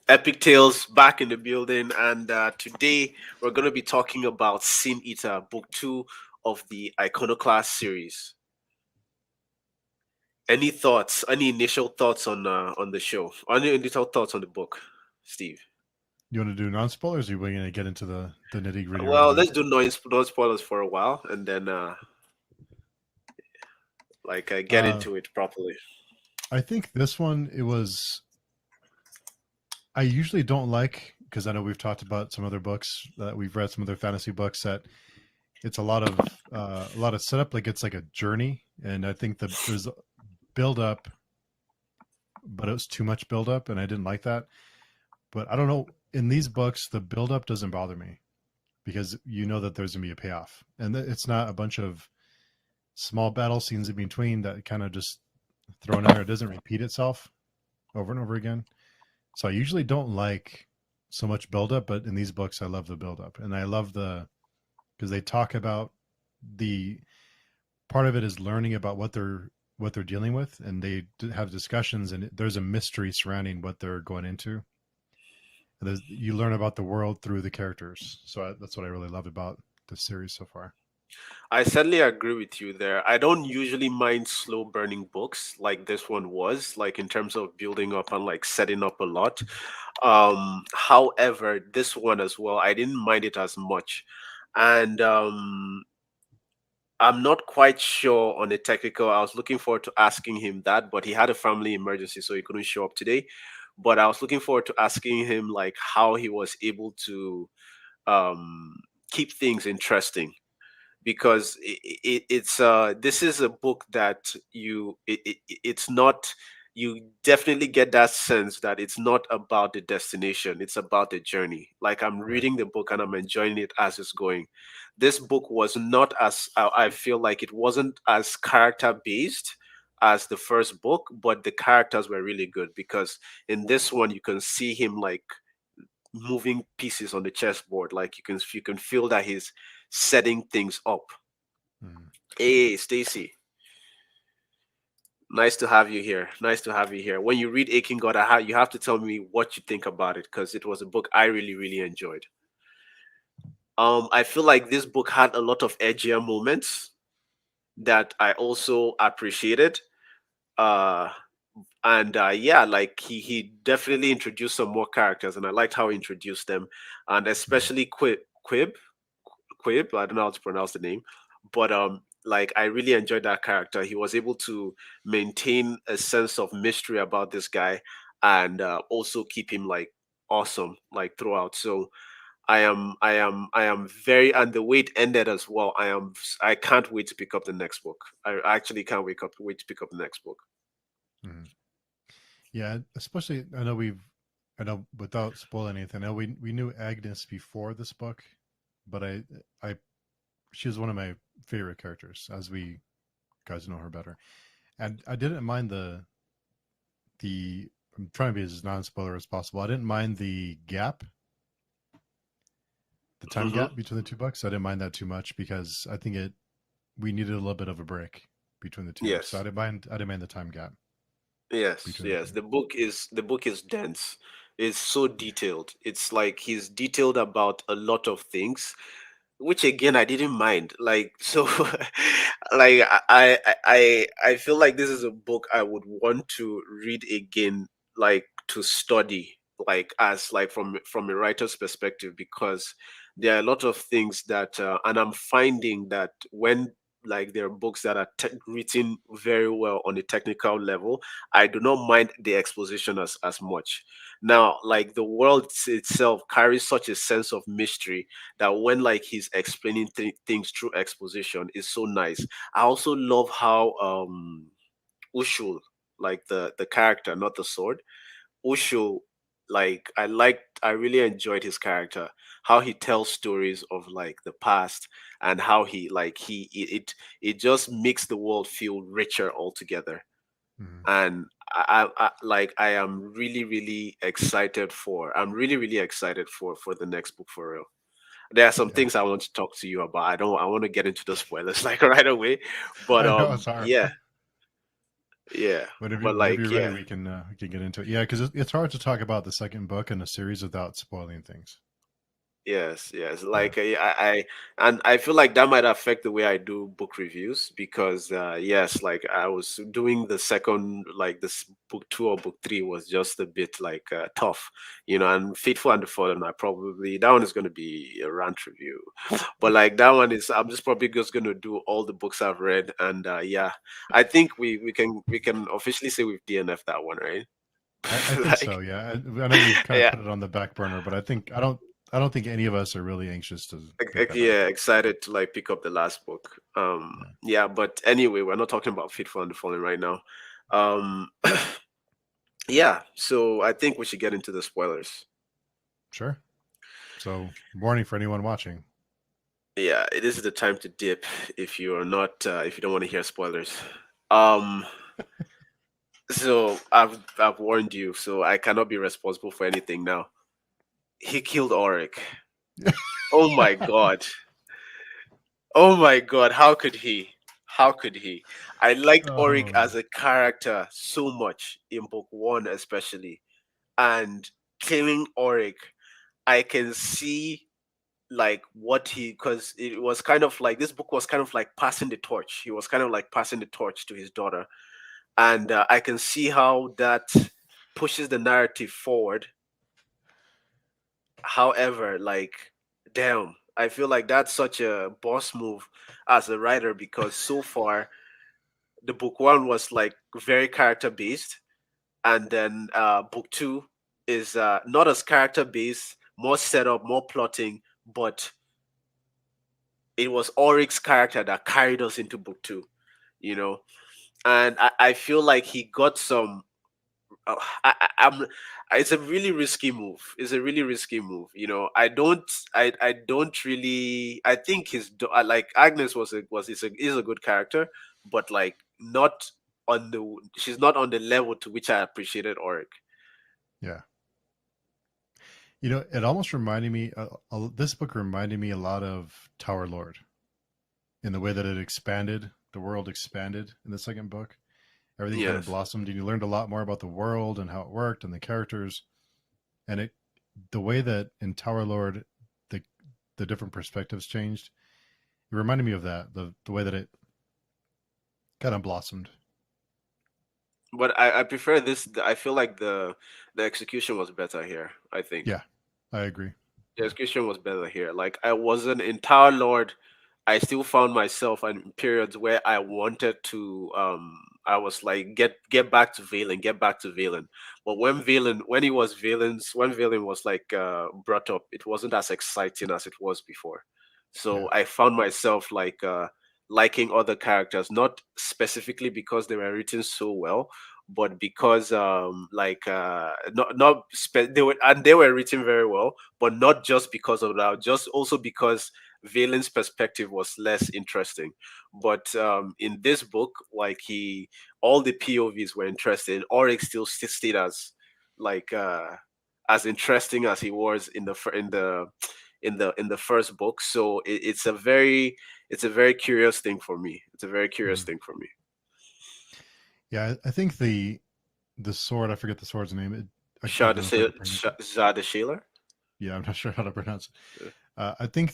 Epic Tales back in the building, and today we're going to be talking about Sin Eater, book two of the Iconoclast series. Any thoughts? Any initial thoughts on the show? Any initial thoughts on the book, Steve? You want to do non-spoilers? Or are we going to get into the nitty gritty right Well, away? let's do no spoilers for a while, and then get Uh, into it properly. I think this one it was. I usually don't like because I know we've talked about some other books that we've read, some other fantasy books that it's a lot of setup, like it's like a journey, and I think there's build up, but it was too much build up, and I didn't like that. But I don't know. In these books, the build up doesn't bother me because you know that there's gonna be a payoff, and it's not a bunch of small battle scenes in between that kind of just thrown in there. It doesn't repeat itself over and over again. So I usually don't like so much buildup, but in these books, I love the buildup, and I love the because they talk about the part of it is learning about what they're dealing with, and they have discussions, and there's a mystery surrounding what they're going into. And you learn about the world through the characters, so that's what I really love about the series so far. I certainly agree with you there. I don't usually mind slow burning books like this one was, like in terms of building up and like setting up a lot. However, this one as well, I didn't mind it as much. And I'm not quite sure on the technical. I was looking forward to asking him that, but he had a family emergency, so he couldn't show up today. But I was looking forward to asking him like how he was able to um keep things interesting, because it's this is a book that it's not, you definitely get that sense that it's not about the destination, it's about the journey. Like, I'm Right. reading the book and I'm enjoying it as it's going. This book was not as I feel like it wasn't as character based as the first book, but the characters were really good, because in this one you can see him like moving pieces on the chessboard. Like, you can feel that he's setting things up. Mm. Hey, Stacy. Nice to have you here. Nice to have you here. When you read Aching God, you have to tell me what you think about it, because it was a book I really, really enjoyed. I feel like this book had a lot of edgier moments that I also appreciated. Uh, and yeah, like he definitely introduced some more characters, and I liked how he introduced them, and Mm. especially Quib. I don't know how to pronounce the name, but like, I really enjoyed that character. He was able to maintain a sense of mystery about this guy, and also keep him like awesome like throughout. So I am very, and the way it ended as well. I can't wait to pick up the next book. I actually can't wait to pick up the next book. Mm. Yeah, especially I know without spoiling anything. I know we knew Agnes before this book, but I she was one of my favorite characters as we guys know her better, and I didn't mind the I'm trying to be as non-spoiler as possible. I didn't mind the time Hmm. gap between the two books. I didn't mind that too much because I think it we needed a little bit of a break between the two. So Yes. I didn't mind the time gap Yes, between the yes. two. The book is dense. It's so detailed. It's like he's detailed about a lot of things, which again I didn't mind. Like, so, like I feel like this is a book I would want to read again, like to study, like as like from a writer's perspective, because there are a lot of things that, and I'm finding that when like there are books that are written very well on a technical level, I do not mind the exposition as much. Now, like, the world itself carries such a sense of mystery that when like he's explaining things through exposition is so nice. I also love how Ushul, like the character, not the sword, Ushul, like I really enjoyed his character, how he tells stories of like the past, and how he like he it just makes the world feel richer altogether. Mhm. And I am really, really excited for, I'm really, really excited for the next book, for real. There are some Yeah, things I want to talk to you about. I want to get into the spoilers like right away. But I know it's hard. yeah. Yeah, but Whenever like you're ready, yeah. we can get into it. Yeah, because it's hard to talk about the second book in a series without spoiling things. Yes, yes. Yeah. Like and I feel like that might affect the way I do book reviews because yes, like I was doing the second, like this book two or book three was just a bit like tough, and Faithful and the Fallen, I probably that one is going to be a rant review, but like that one is I'm just probably just going to do all the books I've read, and yeah, I think we can officially say we've DNF that one, right? I think Like so. Yeah, I know we've kind of yeah. put it on the back burner, but I don't think any of us are really anxious to pick that up. Yeah, excited to like pick up the last book. Yeah, Yeah, but anyway, we're not talking about Faithful and the Fallen right now. Um, yeah, so I think we should get into the spoilers. sure. So, warning for anyone watching. Yeah, this is the time to dip if you are not if you don't want to hear spoilers. Um, so I've warned you, so I cannot be responsible for anything now. He killed Auric. Oh my god. Oh my god, how could he? How could he? I liked Auric Oh, as a character so much in book one, especially. And killing Auric, I can see like what he, because it was kind of like this book was kind of like passing the torch. He was kind of like passing the torch to his daughter. And I can see how that pushes the narrative forward. However, like, damn, I feel like that's such a boss move as a writer because so far the book one was like very character based, and then book two is not as character based, more setup, more plotting, but it was Auric's character that carried us into book two, you know. And I feel like he got some. I'm. It's a really risky move. It's a really risky move. I don't. I don't really. I think like Agnes is a good character, but like not on the. She's not on the level to which I appreciated Auric. yeah. It almost reminded me. This book reminded me a lot of Tower Lord in the way that it expanded. The world expanded in the second book. Everything kind of Yes. blossomed, and you learned a lot more about the world and how it worked and the characters. And the way that in Tower Lord, the the different perspectives changed. It reminded me of that. The way that it kind of blossomed. But I prefer this. I feel like the execution was better here. I think. Yeah, I agree. The execution was better here. Like I wasn't in Tower Lord. I still found myself in periods where I wanted to. I was like, get back to Valen, get back to Valen. But when Valen was like brought up, it wasn't as exciting as it was before. Yeah, So I found myself like liking other characters, not specifically because they were written so well, but because like they were written very well, but not just because of that, just also because Valen's perspective was less interesting. But in this book, like all the POVs were interesting. Oryx still stayed like as interesting as he was in the first book. So it's a very curious thing for me. It's a very curious mhm. thing for me. Yeah. I think the sword. I forget the sword's name. I don't know if I could pronounce it. Zadashiela. Yeah, I'm not sure how to pronounce it. I think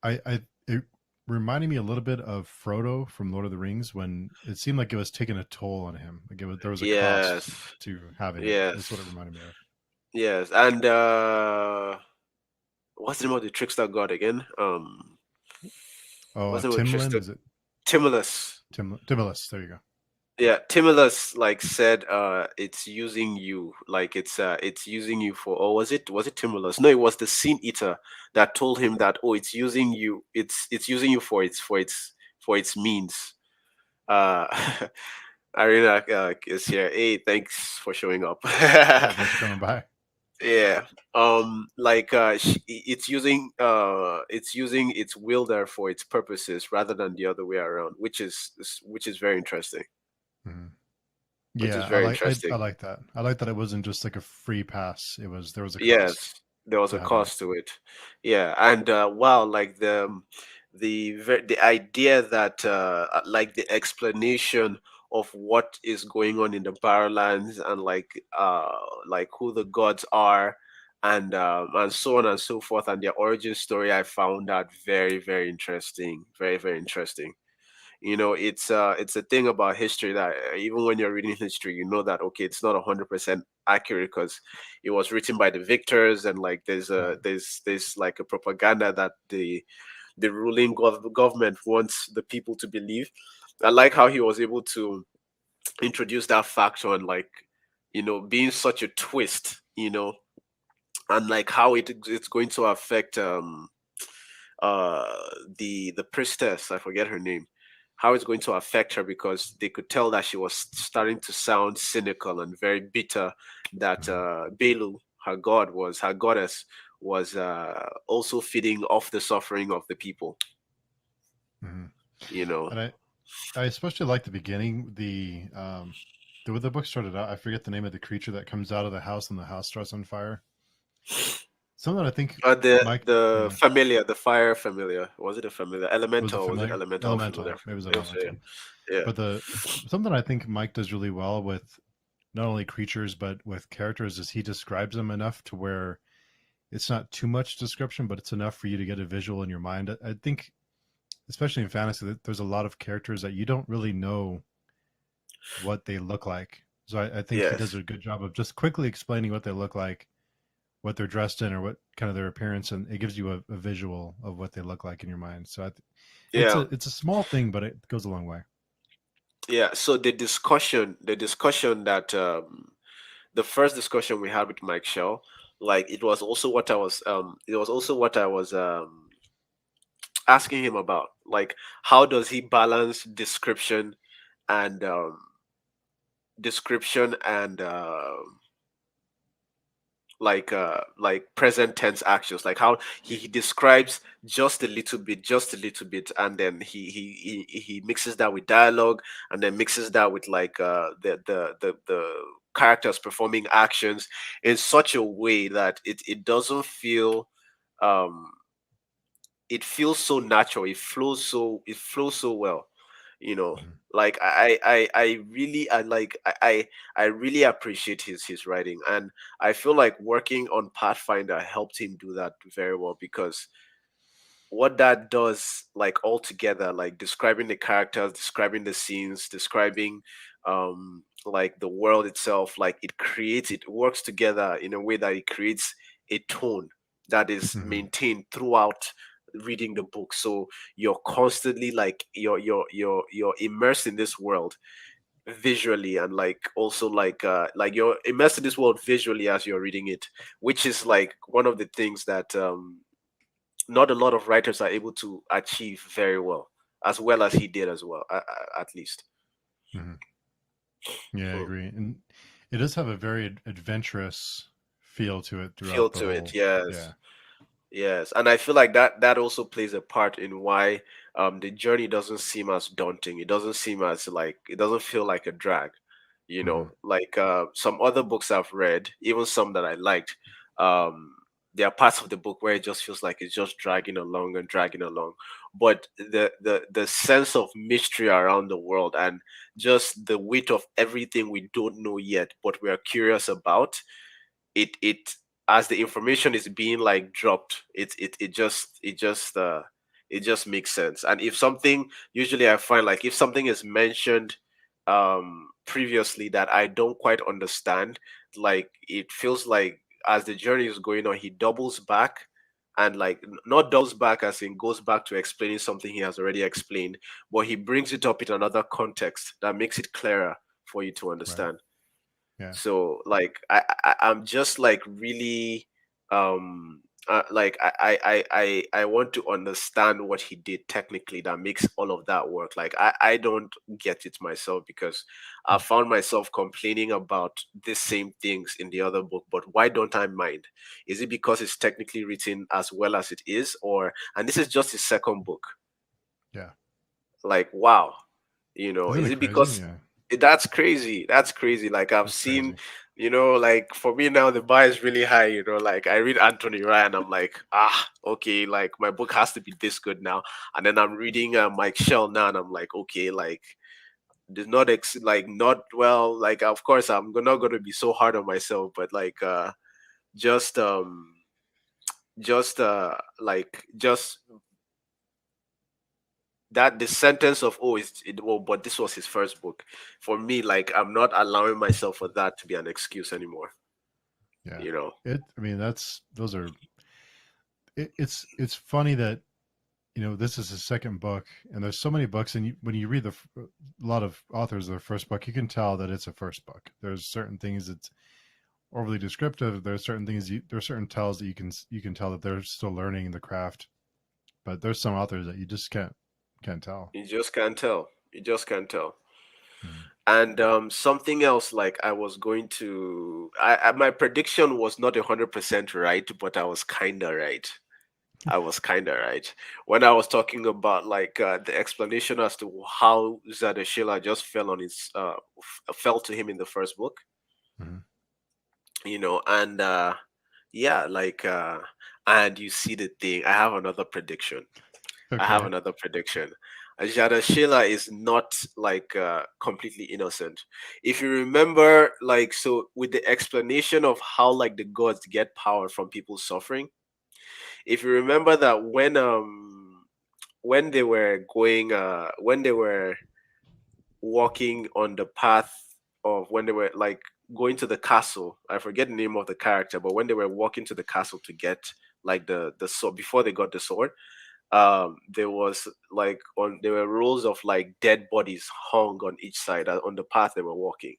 I it reminded me a little bit of Frodo from Lord of the Rings when it seemed like it was taking a toll on him. Like there was a cost Yes, to having it. That's what it yes, reminded me of. yes. And what's the name of the trickster god again? Oh, What's the name of the Timlin, trickster? is it Timulus. Timulus? There you go. Yeah, Timulus like said it's using you, like it's using you for, or was it Timulus? No, it was the Sin Eater that told him that, oh, it's using you, it's using you for its means. Uh Arena is here. Hey, thanks for showing up. Yeah, thanks for coming by. Yeah. Like it's using its wielder for its purposes rather than the other way around, which is very interesting. Mhm. Which is Yeah, very I interesting. like that. I like that it wasn't just like a free pass. There was a cost Yes, there was to a having it. cost to it. Yeah, and wow, like the idea that like the explanation of what is going on in the Barrowlands, and like who the gods are, and so on and so forth, and their origin story. I found that very, very interesting, very, very interesting. It's a thing about history that even when you're reading history, you know that okay, it's not 100% accurate because it was written by the victors, and like Right. there's like a propaganda that the ruling government wants the people to believe. I like how he was able to introduce that factor, and like being such a twist, and like how it's going to affect uh the priestess, I forget her name, how it's going to affect her, because they could tell that she was starting to sound cynical and very bitter, that Mhm. Belu, her goddess, was also feeding off the suffering of the people Mhm. you know And I especially like the beginning, the way the book started out. I forget the name of the creature that comes out of the house and the house starts on fire. Something I think the Mike, the yeah, familiar, the fire familiar, was it a familiar was a elemental, or was it familiar elemental familiar? elemental. It was an It was, elemental. yeah. But the something I think Mike does really well with not only creatures but with characters is he describes them enough to where it's not too much description, but it's enough for you to get a visual in your mind. I think, especially in fantasy, that there's a lot of characters that you don't really know what they look like. So I think he does Yes. a good job of just quickly explaining what they look like, what they're dressed in, or what kind of their appearance, and it gives you a visual of what they look like in your mind. So Yeah. it's a small thing, but it goes a long way. Yeah. So the discussion that the first discussion we had with Mike Shell, like it was also what I was asking him about. Like, how does he balance and description and like present tense actions, like how he describes just a little bit, and then he mixes that with dialogue, and then mixes that with like the characters performing actions in such a way that it doesn't feel um it feels so natural, it flows so well, you know Mhm. like I really appreciate his writing, and I feel like working on Pathfinder helped him do that very well, because what that does, like all together, like describing the characters, describing the scenes, describing like the world itself, like it works together in a way that it creates a tone that is Mhm. maintained throughout reading the book. So you're constantly like you're immersed in this world visually, and like also like you're immersed in this world visually as you're reading it, which is like one of the things that not a lot of writers are able to achieve very well as he did as well, at least. Mhm. Yeah, I Hmm. agree, and it does have a very adventurous feel to it Feel throughout the to it, whole. yes. Yeah. Yes, and I feel like that also plays a part in why the journey doesn't seem as daunting. It doesn't seem as like it doesn't feel like a drag. Hmm. Like some other books I've read, even some that I liked, um, there are parts of the book where it just feels like it's just dragging along and dragging along. But the sense of mystery around the world, and just the weight of everything we don't know yet, but we are curious about, it as the information is being like dropped, it just makes sense. And if something, usually I find like if something is mentioned previously that I don't quite understand, like it feels like as the journey is going on, he doubles back, and like not doubles back as in goes back to explaining something he has already explained, but he brings it up in another context that makes it clearer for you to Right. understand. Yeah. So like I'm just like really like I want to understand what he did technically that makes all of that work. Like I don't get it myself, because I Hmm. found myself complaining about the same things in the other book, but why don't I mind? Is it because it's technically written as well as it is, or and this is just his second book? Yeah. Like, wow. Isn't Is it it crazy? because Yeah. that's crazy? That's crazy. Like I've It's seen, crazy. like for me now the bar is really high. Like I read Anthony Ryan, I'm like, okay, like my book has to be this good now. And then I'm reading Mike Shell now, and I'm like, okay, like like not well, like of course not gonna be so hard on myself, but like just just that the sentence of, oh, well, but this was his first book. For me, like, I'm not allowing myself for that to be an excuse anymore, Yeah. you know. I mean, that's those are. It's funny that this is his second book, and there's so many books, and when you read a lot of authors their first book, you can tell that it's a first book. There's certain things that's overly descriptive. There's certain things there are certain tells that you can tell that they're still learning the craft. But there's some authors that you just can't tell. You just can't tell. You just can't tell. Mhm. And something else, like I was going to, my prediction was not 100% right, but I was kind of right. I was kind of right when I was talking about like the explanation as to how Zadashila just fell to him in the first book, Mhm. and yeah, like and you see the thing. I have another prediction. I have Okay. another prediction. Zadashila is not like completely innocent. If you remember, like, so with the explanation of how like the gods get power from people suffering, if you remember that when they were going when they were walking on the path of, when they were like going to the castle, I forget the name of the character, but when they were walking to the castle to get like the sword, before they got the sword, there was like, on there were rows of like dead bodies hung on each side on the path they were walking.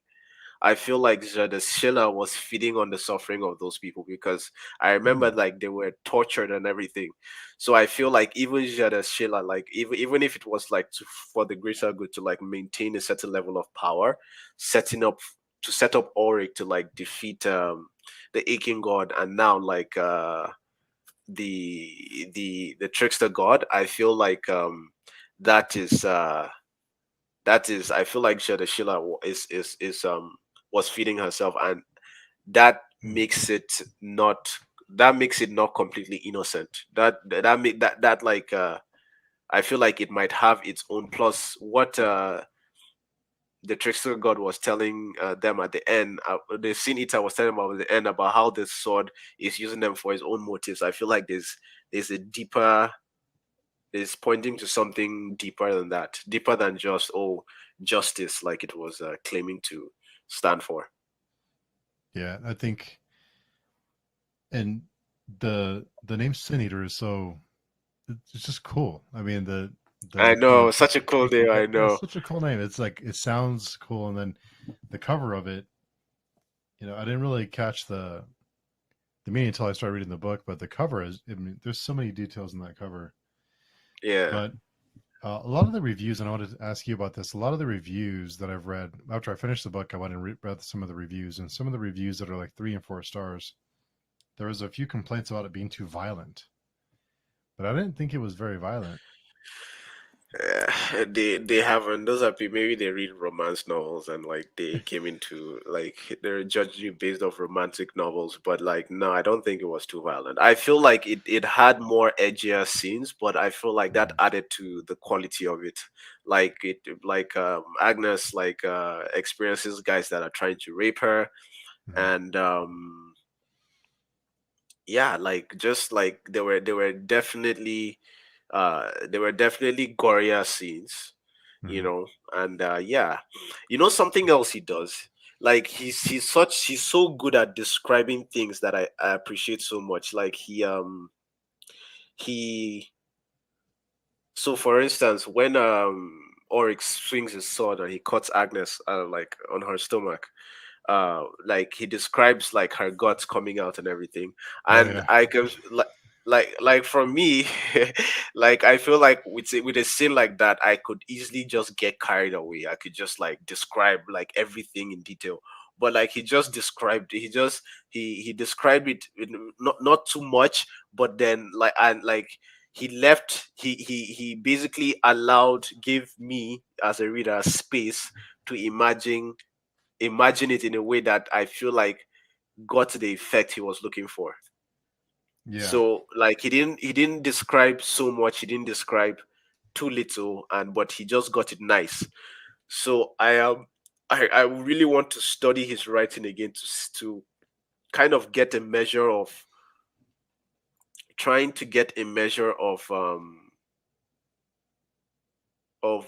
I feel like the Sheila was feeding on the suffering of those people, because I remember Hmm. like they were tortured and everything. So I feel like even Jada Sheila, like even if it was like for the greater good to like maintain a certain level of power, setting up to set up Auric to like defeat the aching god, and now like the trickster god. I feel like that is I feel like Jada Sheila is was feeding herself, and that makes it not that makes it not completely innocent. That make that like I feel like it might have its own plus. What the trickster god was telling them at the end, the sin eater was telling them at the end about how the sword is using them for his own motives. I feel like there's a deeper is pointing to something deeper than that, deeper than just, oh, justice, like it was claiming to stand for. Yeah, I think, and the name Sin Eater is so it's just cool. I mean I the know, such a cool name. I yeah, it's know. such a cool name. It's like it sounds cool, and then the cover of it. I didn't really catch the meaning until I started reading the book, but the cover is. I mean, there's so many details in that cover. Yeah, But a lot of the reviews, and I wanted to ask you about this. A lot of the reviews that I've read after I finished the book, I went and read some of the reviews, and some of the reviews that are like 3 and 4 stars. There was a few complaints about it being too violent, but I didn't think it was very violent. they haven't. Those are people. Maybe they read romance novels and like they came into like they're judging you based off romantic novels. But like, no, I don't think it was too violent. I feel like it had more edgier scenes, but I feel like that Mhm. added to the quality of it. Like Agnes like experiences guys that are trying to rape her, Mhm. and yeah, like just like there were definitely gorier scenes, Mhm. and yeah, something else he does, like he's so good at describing things that I appreciate so much. Like he so for instance, when Oryx swings his sword and he cuts Agnes like on her stomach, like he describes like her guts coming out and everything, Oh and yeah. I can like for me, like I feel like with a scene like that, I could easily just get carried away. I could just like describe like everything in detail, but like he described it not too much, but then like, and like he basically gave me as a reader space to imagine it in a way that I feel like got the effect he was looking for. Yeah. So like he didn't describe so much, he didn't describe too little, and but he just got it nice. So I really want to study his writing again to kind of get a measure of trying to get a measure of of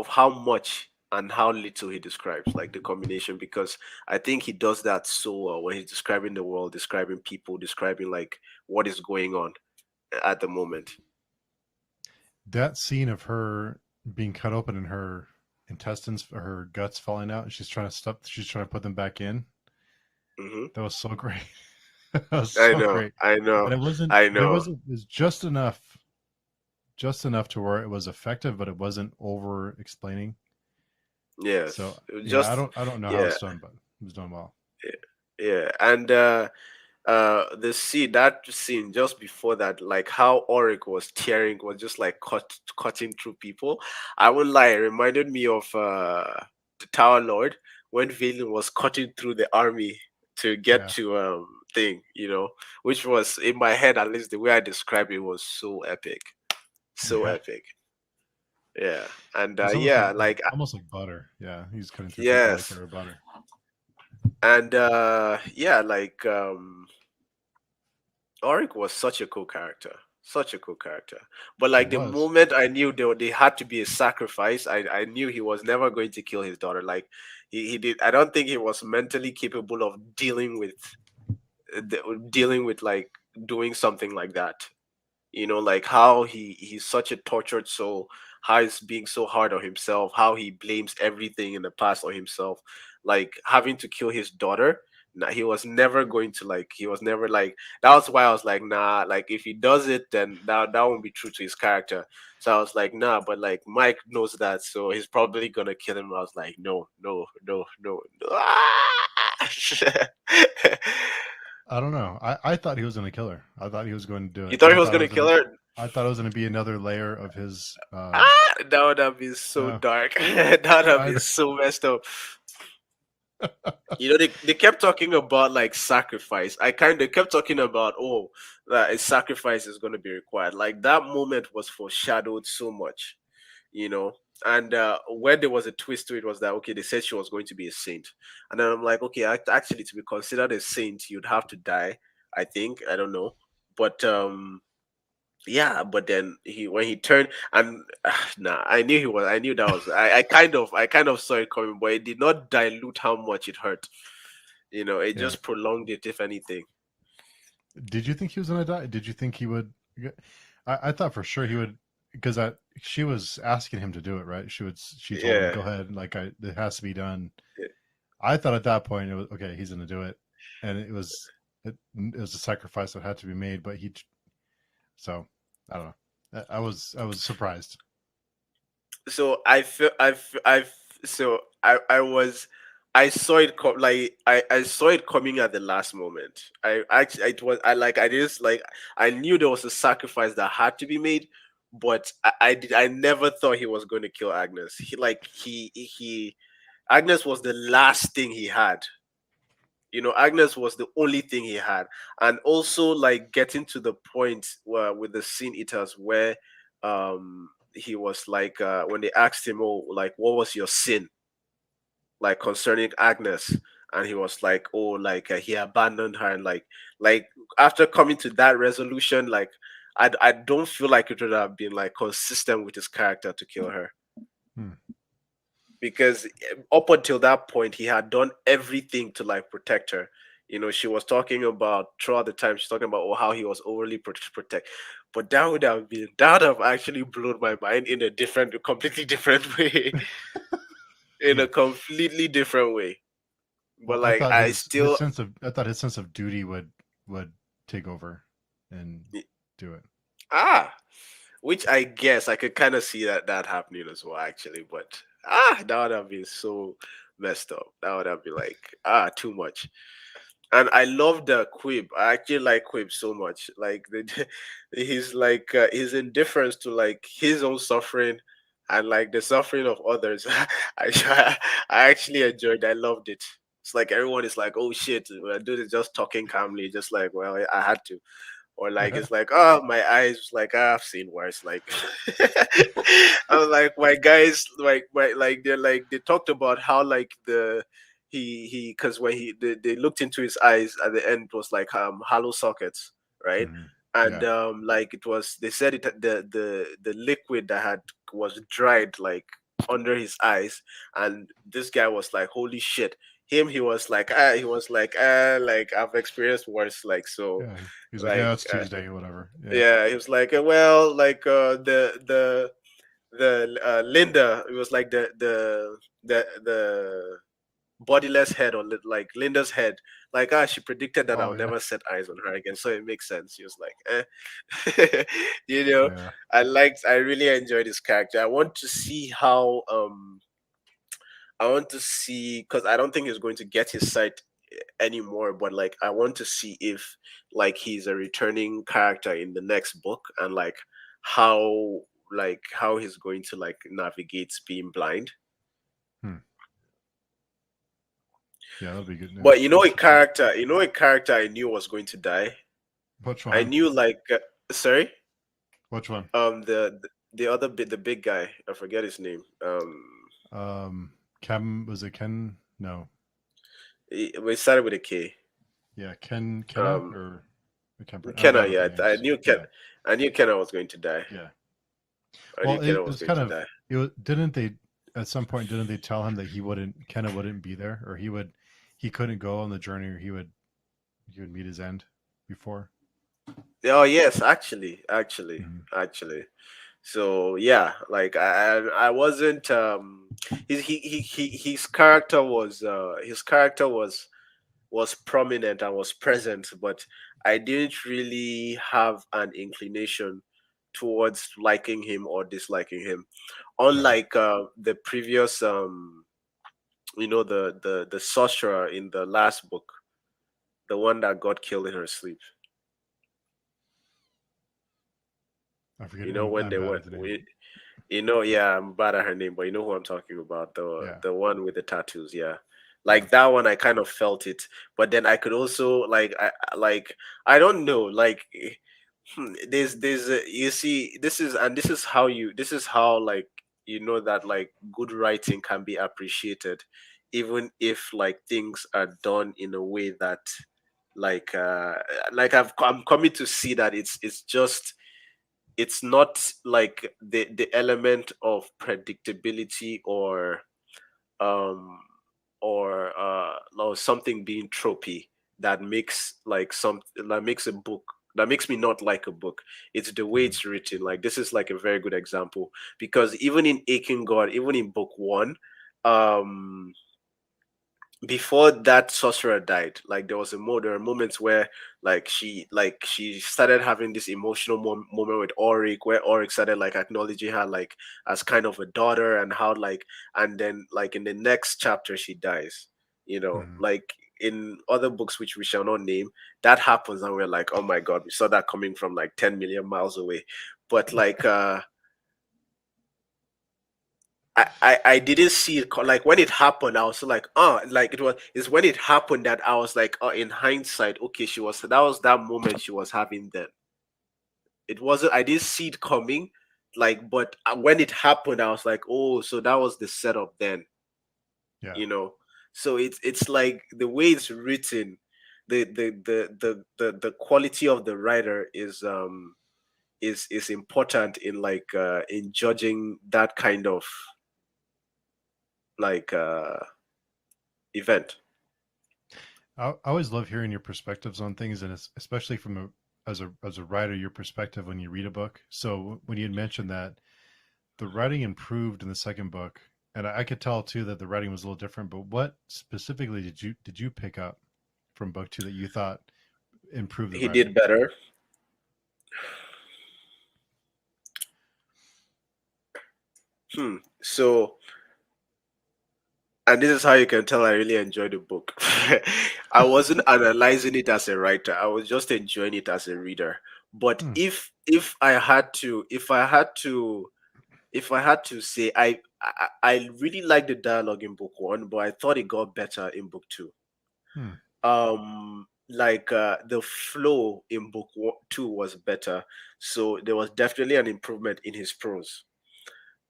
how much and how little he describes, like the combination, because I think he does that so well when he's describing the world, describing people, describing like what is going on at the moment. That scene of her being cut open and her intestines, her guts falling out, and she's trying to stop. She's trying to put them back in. Hmm. That was so great. That was I so know, great. I know, And it wasn't. I There know. wasn't. It was just enough to where it was effective, but it wasn't over explaining. So Yes, yeah, just I don't know how yeah, it's done, but it was done well. yeah, yeah. And the scene, that scene just before that, like how Auric was tearing, was just like cutting through people. I won't lie, it reminded me of the Tower Lord when Valen was cutting through the army to get Yeah, to thing, which was in my head, at least the way I described it was so epic, so yeah. epic. Yeah. And It's yeah, like almost like butter. Yeah, he's cutting through people like they yes. were butter. And yeah, like Auric was such a cool character, such a cool character. But He like the was. moment I knew they had to be a sacrifice, I knew he was never going to kill his daughter. Like he did. I don't think he was mentally capable of dealing with like doing something like that. Like how he's such a tortured soul, how he's being so hard on himself, how he blames everything in the past on himself, like having to kill his daughter. Nah, he was never going to, like, he was never like, that was why I was like, nah, like if he does it, then that won't be true to his character. So I was like, nah, but like Mike knows that, so he's probably gonna kill him. I was like, no, no, no, no, no. I don't know. I thought he was going to kill her. I thought he was going to do You it. thought he was gonna kill her? I thought it was going to be another layer of his. That would have been so No, dark. That would have I, been so messed up. They kept talking about like sacrifice. They kept talking about, oh, that a sacrifice is gonna be required. Like that moment was foreshadowed so much, you know. And where there was a twist to it was that, okay, they said she was going to be a saint, and then I'm like, okay, actually, to be considered a saint, you'd have to die. I think, I don't know, but yeah, but then he when he turned and nah, I knew that was I kind of saw it coming, but it did not dilute how much it hurt. It yeah. just prolonged it, if anything. Did you think he was going to die? Did you think he would? I thought for sure he would because she was asking him to do it, right? She told him, Yeah. "Go ahead, it has to be done." Yeah. I thought at that point it was okay. He's going to do it, and it was a sacrifice that had to be made. But so I don't know. I was surprised. So I feel I so I was I saw it like I saw it coming at the last moment. I actually it was I like I just like I knew there was a sacrifice that had to be made, but I never thought he was going to kill Agnes. He Agnes was the last thing he had. Agnes was the only thing he had. And also like getting to the point where with the Sin Eaters where he was like when they asked him, oh, like what was your sin, like concerning Agnes, and he was like, oh, like he abandoned her, and like after coming to that resolution, like I don't feel like it would have been like consistent with his character to kill her, Hmm. because up until that point he had done everything to like protect her. She was talking about throughout the time, she's talking about, oh, how he was overly protect, but that would have actually blown my mind in a completely different way. In a Yeah. completely different way. But Well, I like thought I still his sense of duty would take over and do it. ah which I guess I could kind of see that happening as well, actually. But that would have been so messed up. That would have been like too much. And I love the Quib. I actually like Quib so much. Like he's like his indifference to like his own suffering and like the suffering of others. I actually enjoyed. I loved it. It's like everyone is like, "Oh shit, dude is just talking calmly, just like, well, I had to." or like it's like, oh, my eyes, like, I've seen worse. Like, I was like, my guys, like, like they're like they talked about how like he because when they looked into his eyes at the end, it was like hollow sockets, right? Hmm. And Yeah. like it was, they said it, the liquid that had was dried like under his eyes, and this guy was like, holy shit. Him, he was like, I've experienced worse, like, so, Yeah. He's like, like, yeah, it's Tuesday, whatever. Yeah. yeah, he was like, well, like, the Linda, it was like the bodiless head on like Linda's head. Like, she predicted that Oh I'll yeah. never set eyes on her again, so it makes sense. He was like, eh. you know, Yeah. I really enjoyed this character. I want to see how I want to see, because I don't think he's going to get his sight anymore, but like I want to see if like he's a returning character in the next book, and how how he's going to like navigate being blind. Hmm. Yeah, that'll be good. But Interesting. a character I knew was going to die. Which I one? knew like sorry, Which one? the other bit, the big guy, I forget his name. Ken, was it Ken? No. We started with a K. Yeah, Kenna, Um, or I can't. I'm Kenna, bad with yeah, names. Yeah. I knew Kenna was going to die. Yeah. I knew Well, Kenna it was was going kind to of die. didn't they at some point didn't they tell him that Kenna wouldn't be there, or he couldn't go on the journey, or he would meet his end before. Oh yes, Hmm. actually. So yeah, like I wasn't his character was was prominent and was present, but I didn't really have an inclination towards liking him or disliking him. Right. Unlike the previous the sorcerer in the last book, the one that got killed in her sleep. I forget. You know when I'm they bad went with the name. yeah, I'm bad at her name, but you know who I'm talking about, Yeah. the one with the tattoos, yeah. Yeah. Like that one, I kind of felt it, but then I could also like I don't know, like there's you see, this is how like that like good writing can be appreciated, even if like things are done in a way that like I'm coming to see that it's just it's not like the element of predictability um or something being tropey that makes like some that makes a book that makes me not like a book. It's the way Hmm. it's written. Like this is like a very good example, because even in Aching God, even in book one, um before that sorcerer died, like there were moments where she started having this emotional moment with Auric, where Auric started like acknowledging her like as kind of a daughter, and how like, and then like in the next chapter she dies, Hmm. like in other books which we shall not name, that happens and we're like, oh my god, we saw that coming from like 10 million miles away. But like I didn't see it like when it happened. I was like, oh, like it's when it happened that I was like, oh, in hindsight, okay, that was that moment she was having then. It wasn't, I didn't see it coming, like, but when it happened, I was like, oh, so that was the setup then, Yeah. you know. So it's like the way it's written, the quality of the writer is important in judging that kind of like event. I always love hearing your perspectives on things, and especially from as a writer, your perspective when you read a book. So when you had mentioned that the writing improved in the second book, and I could tell too that the writing was a little different. But what specifically did you pick up from book two that you thought improved the He writing? did better. So, and this is how you can tell I really enjoyed the book. I wasn't analyzing it as a writer. I was just enjoying it as a reader. But Hmm. if I had to if I had to say, I really liked the dialogue in book one, but I thought it got better in book two. Hmm. like the flow in two was better, so there was definitely an improvement in his prose.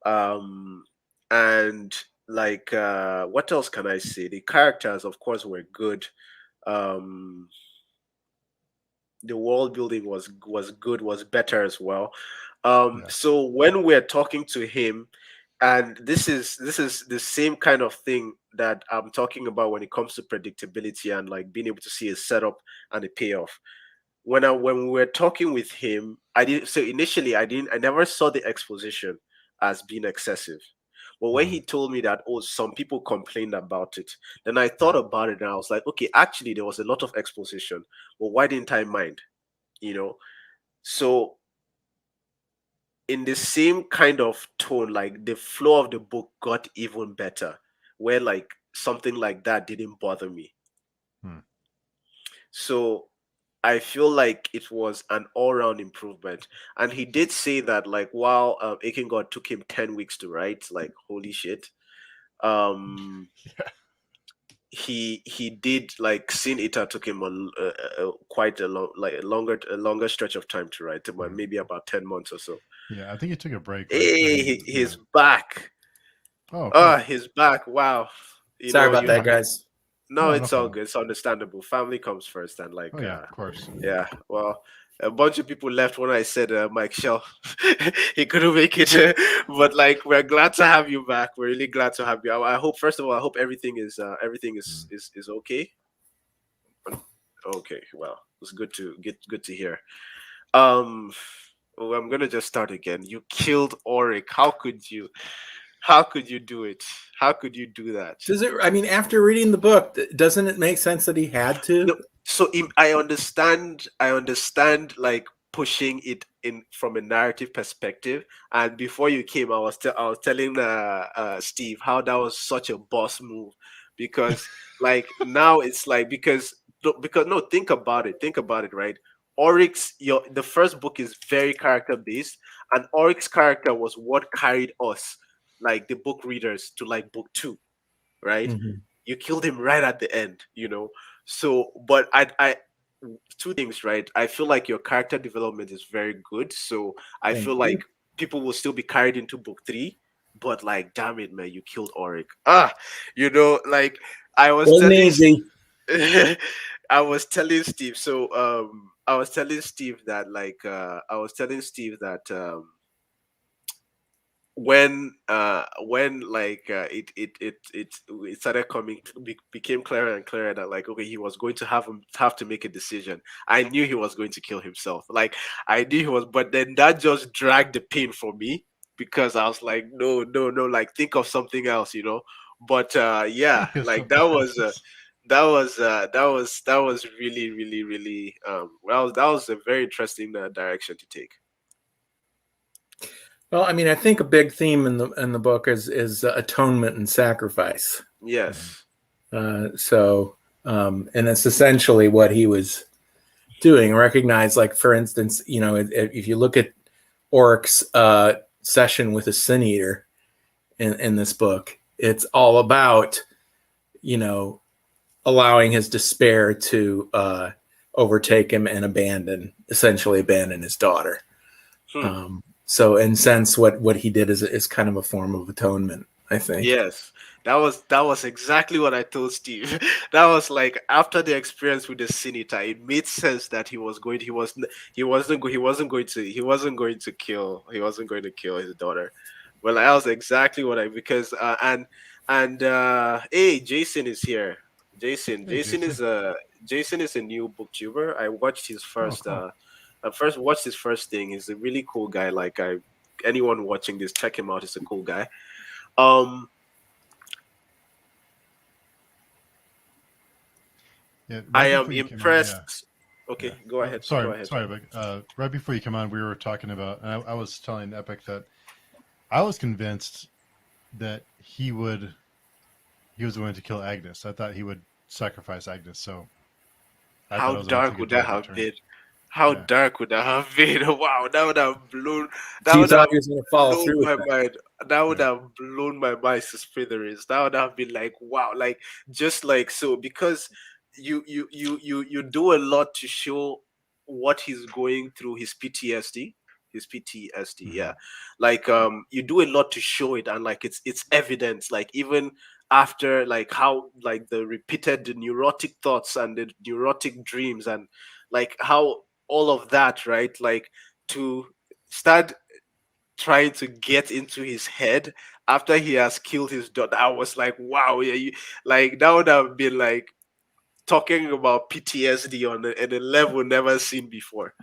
um and like what else can I say? The characters, of course, were good. um the world building was good, was better as well. Yeah. So when we're talking to him, and this is the same kind of thing that I'm talking about when it comes to predictability and like being able to see a setup and a payoff. When we were talking with him, I did so initially I never saw the exposition as being excessive. But when Hmm. he told me that, oh, some people complained about it, then I thought Yeah. about it and I was like, okay, actually there was a lot of exposition. Well, why didn't I mind? You know? So in the same kind of tone, like the flow of the book got even better, where like something like that didn't bother me. Hmm. So I feel like it was an all-round improvement. And he did say that like while Aiken God took him 10 weeks to write, like holy shit. Um Yeah. he did like Sin Eater took him quite a long, like a longer stretch of time to write, about Hmm. maybe about 10 months or so. Yeah. I think he took a break, right? I Hey, mean, yeah. he's back. Oh, cool. Ah, he's back. Wow. You Sorry know, about you that, have guys. no, No, no it's all problem. good. It's understandable. Family comes first, and Oh like, yeah, of course. yeah. Well, a bunch of people left when I said Mike Shell. He couldn't make it, but like, we're glad to have you back. We're really glad to have you. I hope, first of all, I hope everything Mm. is okay. Okay, well, it's good to hear. Um, well, I'm gonna just start again. You killed Oric. How could you? How could you do it? How could you do that? Does it? I mean, after reading the book, doesn't it make sense that he had to? No, so I understand like pushing it in from a narrative perspective. And before you came, I was telling Steve how that was such a boss move, because like now it's like, because no, think about it, right? Oryx, the first book is very character based, and Oryx's character was what carried us, like the book readers, to like book two, right? Mhm. You killed him right at the end, you know. So, but two things, right? I feel like your character development is very good. So I Thank feel like you. people will still be carried into book three. But like, damn it, man, you killed Auric. Ah, like I was Wasn't telling, easy. I was telling Steve. So I was telling Steve that like I was telling Steve that when like it started became clearer and clearer that like, okay, he was going to have to make a decision. I knew he was going to kill himself, like I knew he was, but then that just dragged the pain for me, because I was like, no, no, no, like think of something else, but yeah, Think of like something else. that was really, really, really well, that was a very interesting direction to take. Well, I mean, I think a big theme in the book is atonement and sacrifice. Mhm. Yes. And it's essentially what he was doing. Recognize, like for instance, if you look at Oric's session with a sin eater in this book, it's all about you know allowing his despair to overtake him and essentially abandon his daughter. Hmm. So in sense, what he did is kind of a form of atonement, I think. Yes, that was exactly what I told Steve. That was like after the experience with the Sinita, it made sense that he wasn't going to kill his daughter. Well, that was exactly what I because and hey, Jason is here. Hey, JC. Jason is a new booktuber. I watched his Oh, first cool. I first watched his first thing. He's a really cool guy. Like anyone watching this, check him out. He's a cool guy. Um, Yeah, I right am before you came on, yeah, impressed. yeah. Okay, go Oh, ahead. Go sorry, ahead. sorry, Sorry. but right before you come on, we were talking about, and I was telling Epic that I was convinced that he was going to kill Agnes. I thought he would sacrifice Agnes, so I thought How it was going to dark take a would that totally have turn. been? How Yeah, dark would that have been? Wow, that So you would thought have he was going to follow blown through with my that? mind. That would yeah, have blown my mind to smithereens. That would have been like, wow, like just like so because you do a lot to show what he's going through, his PTSD. His PTSD, yeah. Mhm. Like you do a lot to show it, and like it's evident, like even after like how like the repeated neurotic thoughts and the neurotic dreams, and like how all of that, right? Like to start trying to get into his head after he has killed his daughter. I was like, wow, yeah, like that would have been like talking about PTSD on a level never seen before.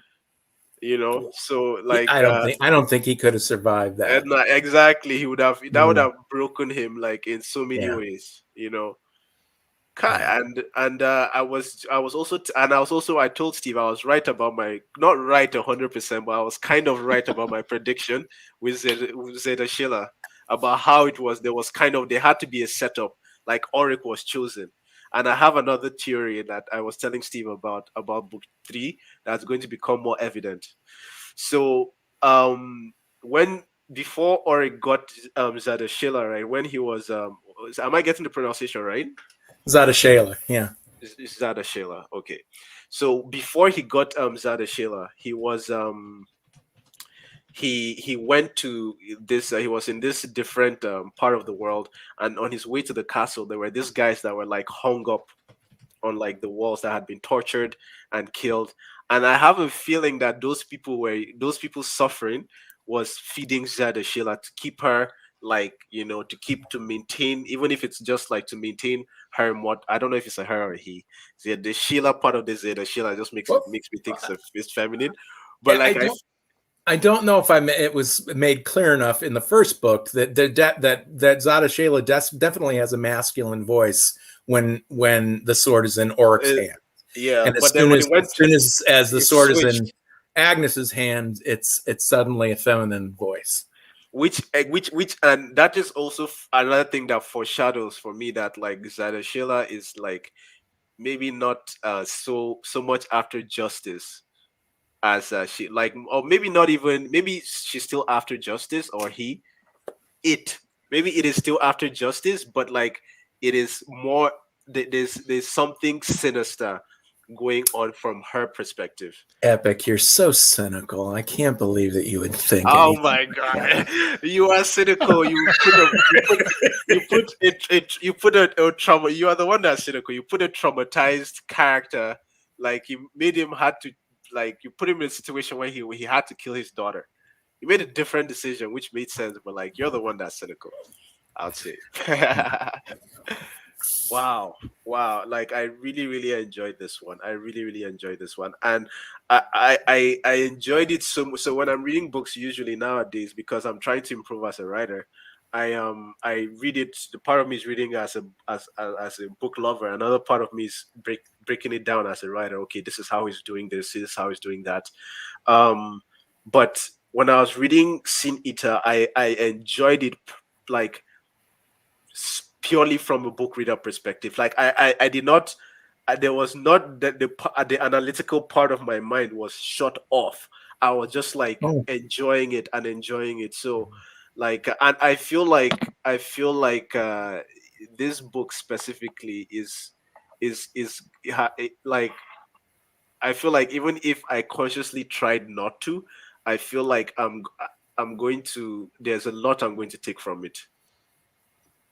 So like I don't think he could have survived that. and exactly, he would have that would Mm, have broken him like in so many yeah, ways. yeah. And I was also and I was also I told Steve I was right about my not right 100%, but I was kind of right about my prediction with Zeta Sheila about how it was. There was kind of there had to be a setup, like Auric was chosen. And I have another theory that I was telling Steve about book 3 that's going to become more evident. So when before Auric got Zeta Sheila, right, when he was am I getting the pronunciation right? Zada Shayla, yeah. Is Zada Sheila. Okay. So before he got Zada Sheila, he was he went to this he was in this different part of the world, and on his way to the castle there were these guys that were like hung up on like the walls that had been tortured and killed. And I have a feeling that those people suffering was feeding Zada Sheila to keep her like to maintain, even if it's just like to maintain her what I don't know if it's a her or a he. The Sheila part of the Zada Sheila just Well, makes me think it's feminine. But I like I don't know if it was made clear enough in the first book that Zada Shayla definitely has a masculine voice when the sword is in Oric's uh, hand, yeah, and as but then soon when it as went as soon as the it sword is in switched. Agnes's hand, it's suddenly a feminine voice. Which and that is also another thing that foreshadows for me that like Zada Sheila is like maybe not so much after justice as she like, or maybe not even, maybe she's still after justice, or it maybe it is still after justice, but like it is more there's something sinister going on from her perspective. Epic, you're so cynical. I can't believe that you would think Oh anything. my god, you are cynical. You put a trauma. You are the one that's cynical. You put a traumatized character, like you made him had to, like you put him in a situation where he had to kill his daughter. You made a different decision, which made sense, but like you're the one that's cynical, I'd say. Wow, wow! Like I really, really enjoyed this one. I really, really enjoyed this one, and I enjoyed it so much. So when I'm reading books, usually nowadays, because I'm trying to improve as a writer, I read it. The part of me is reading as a book lover. Another part of me is breaking it down as a writer. Okay, this is how he's doing this. This is how he's doing that. Um, but when I was reading Sin Eater, I enjoyed it like purely from a book reader perspective. Like I did not. There was not the analytical part of my mind was shut off. I was just like Oh, enjoying it and enjoying it. So, like, and I feel like this book specifically is like I feel like even if I consciously tried not to, I feel like I'm going to. There's a lot I'm going to take from it.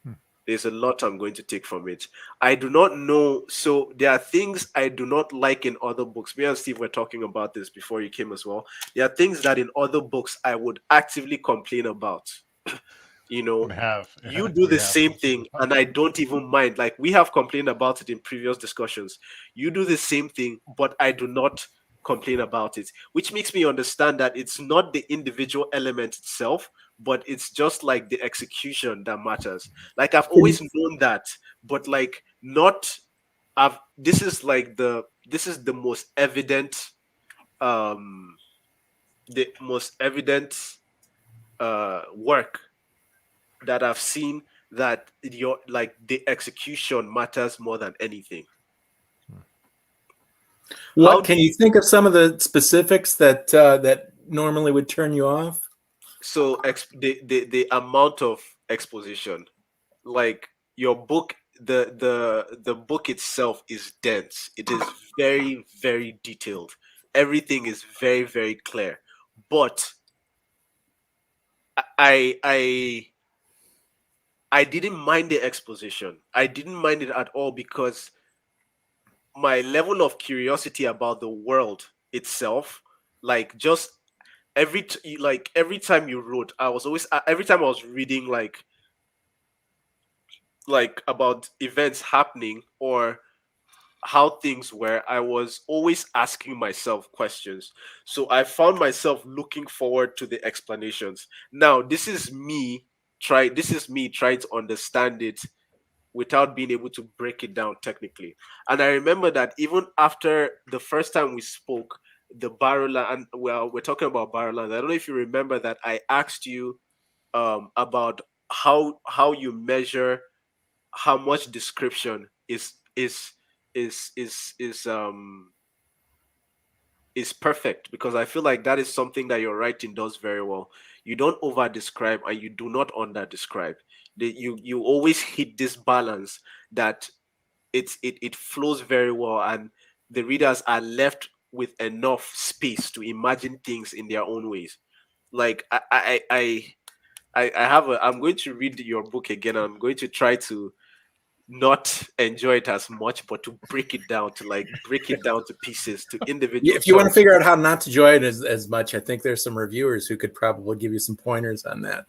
Hmm. There's a lot I'm going to take from it. I do not know. So there are things I do not like in other books. Me and Steve were talking about this before you came as well. There are things that in other books I would actively complain about. you know We have. you do We the have same most of thing the time. and I don't even mind. Like we have complained about it in previous discussions. You do the same thing, but I do not complain about it, which makes me understand that it's not the individual element itself, but it's just like the execution that matters. Like I've always known that, but like not I've this is the most evident um work that I've seen, that your like the execution matters more than anything. How what do can you you think of some of the specifics that normally would turn you off? so the amount of exposition, like your book, the book itself is dense. It is very, very detailed. Everything is very, very clear. But I I I didn't mind the exposition. I didn't mind it at all because my level of curiosity about the world itself, like just every time you wrote, I was always every time I was reading like about events happening or how things were, I was always asking myself questions. So I found myself looking forward to the explanations. Now, this is me trying to understand it without being able to break it down technically. And I remember that even after the first time we spoke, the Barrowland, and well, we're talking about Barrowland. I don't know if you remember that I asked you about how you measure how much description is is perfect, because I feel like that is something that your writing does very well. You don't over describe and you do not under describe. You always hit this balance that it flows very well, and the readers are left with enough space to imagine things in their own ways. Like I have a I'm going to read your book again, and I'm going to try to not enjoy it as much, but to break it down to pieces, to individual If you want to chunks. figure out how not to enjoy it as much, I think there's some reviewers who could probably give you some pointers on that.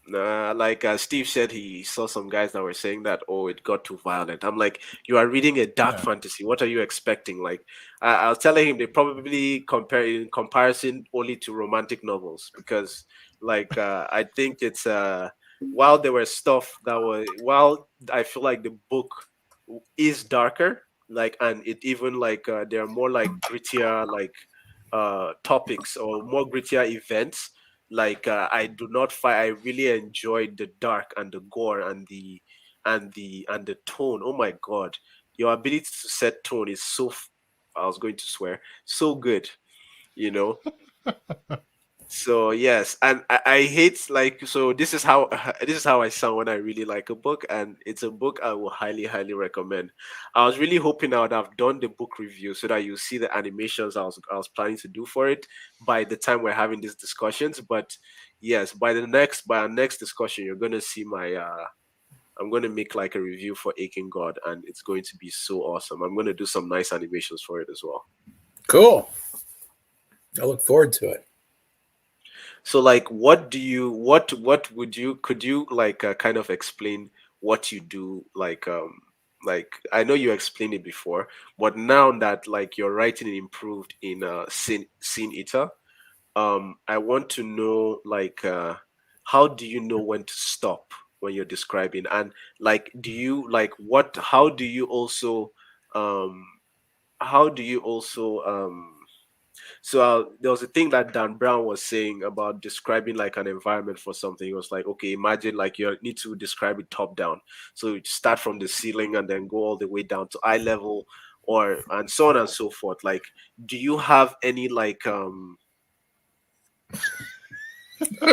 Like Steve said, he saw some guys that were saying that, oh, it got too violent. I'm like, you are reading a dark Yeah. fantasy. What are you expecting? Like, I was telling him they probably compare in comparison only to romantic novels, because, like, I think it's while there were stuff that was while I feel like the book is darker, like, and it even like there are more like grittier like topics or more grittier events. Like I do not find I really enjoyed the dark and the gore and the tone. Oh my god, your ability to set tone is I was going to swear, so good, you know. So yes, and I hate like, so this is how this is how I sound when I really like a book, and it's a book I will highly recommend. I was really hoping I would have done the book review so that you see the animations I was planning to do for it by the time we're having these discussions. But yes, by our next discussion, you're gonna see my I'm gonna make like a review for Aching God, and it's going to be so awesome. I'm gonna do some nice animations for it as well. Cool. I look forward to it. So like what would you could you like kind of explain what you do, like I know you explained it before, but now that like your writing improved in Sin Eater, I want to know like how do you know when to stop when you're describing, and like do you like what um how do you also so there was a thing that Dan Brown was saying about describing like an environment for something. He was like, okay, imagine like you need to describe it top down. So you start from the ceiling and then go all the way down to eye level, or and so on and so forth. Like, do you have any like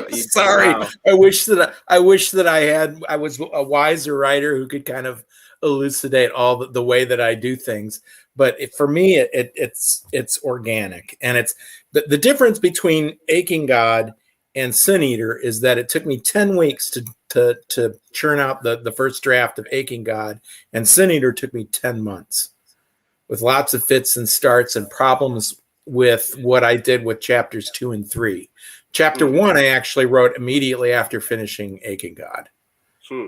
Sorry, wow. I wish that I was a wiser writer who could kind of elucidate all the way that I do things. But for me, it's organic, and it's the difference between Aching God and Sin Eater is that it took me 10 weeks to churn out the first draft of Aching God, and Sin Eater took me 10 months with lots of fits and starts and problems with what I did with chapters 2 and 3. Chapter Hmm, 1, I actually wrote immediately after finishing Aching God. hmm,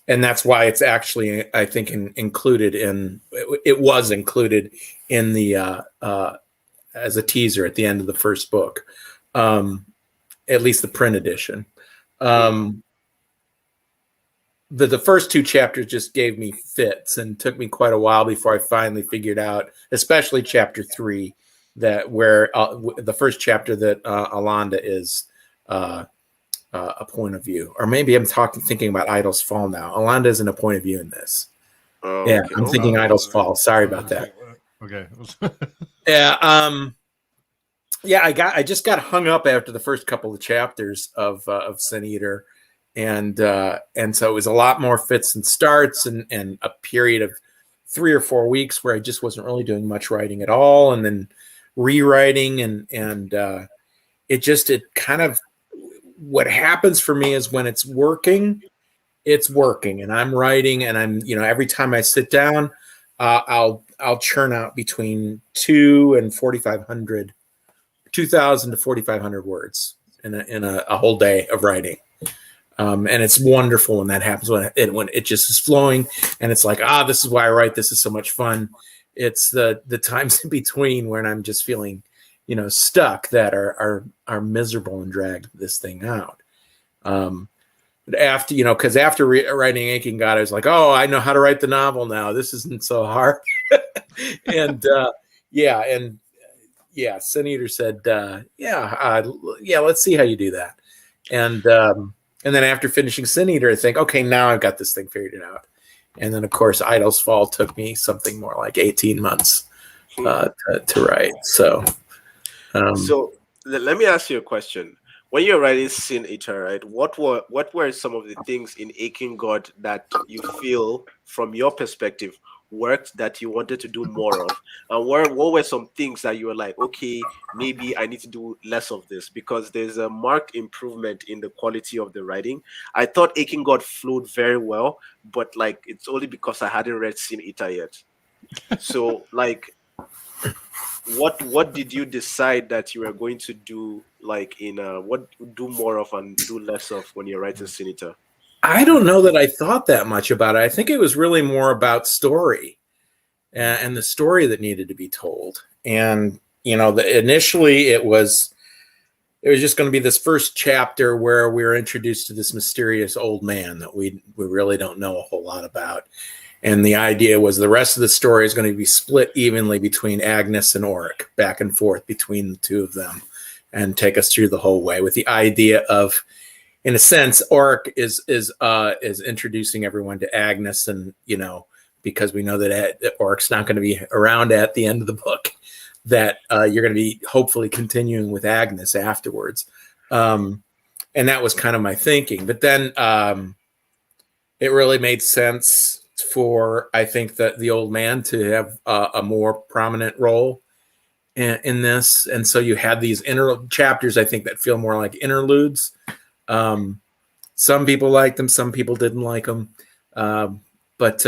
And that's why it's actually, I think, included it was included in the, as a teaser at the end of the first book, at least the print edition. hmm. The first 2 chapters just gave me fits and took me quite a while before I finally figured out, especially chapter 3, that where the first chapter that Alonda is a point of view, or maybe I'm thinking about Idol's Fall now. Alonda isn't a point of view in this. Oh, Yeah, okay, I'm okay. thinking Idol's Fall. Sorry about that. Okay. Yeah, yeah. I just got hung up after the first couple of chapters of Sin Eater, and so it was a lot more fits and starts, and a period of 3 or 4 weeks where I just wasn't really doing much writing at all, and then rewriting, and it kind of, what happens for me is when it's working, and I'm writing, and I'm, every time I sit down, I'll churn out between 2,000 to 4,500 words in a whole day of writing. And it's wonderful when that happens, when it just is flowing, and it's like, this is why I write. This is so much fun. It's the times in between when I'm just feeling, stuck, that are miserable and drag this thing out. But after, because after writing Aching God, I was like, I know how to write the novel now. This isn't so hard. and Sin Eater said, let's see how you do that. And then after finishing Sin Eater, I think, okay, now I've got this thing figured out. And then, of course, Idle's Fall took me something more like 18 months to write. So let me ask you a question. When you're writing Sin Eater, right, what were some of the things in Aching God that you feel, from your perspective, worked, that you wanted to do more of? And what were some things that you were like, okay, maybe I need to do less of this? Because there's a marked improvement in the quality of the writing. I thought Aching God flowed very well, but like, it's only because I hadn't read Sin Eater yet. So like, what did you decide that you were going to do, like, in what do more of and do less of when you're writing Sin Eater? I don't know that I thought that much about it. I think it was really more about story, and the story that needed to be told. And initially it was just going to be this first chapter where we were introduced to this mysterious old man that we really don't know a whole lot about. And the idea was the rest of the story is going to be split evenly between Agnes and Auric, back and forth between the two of them, and take us through the whole way, with the idea of, in a sense, Auric is introducing everyone to Agnes, and because we know that Auric's not going to be around at the end of the book, that you're going to be hopefully continuing with Agnes afterwards. And that was kind of my thinking. But then it really made sense for, I think, that the old man to have a more prominent role in this. And so you had these chapters, I think, that feel more like interludes. Some people liked them, some people didn't like them. But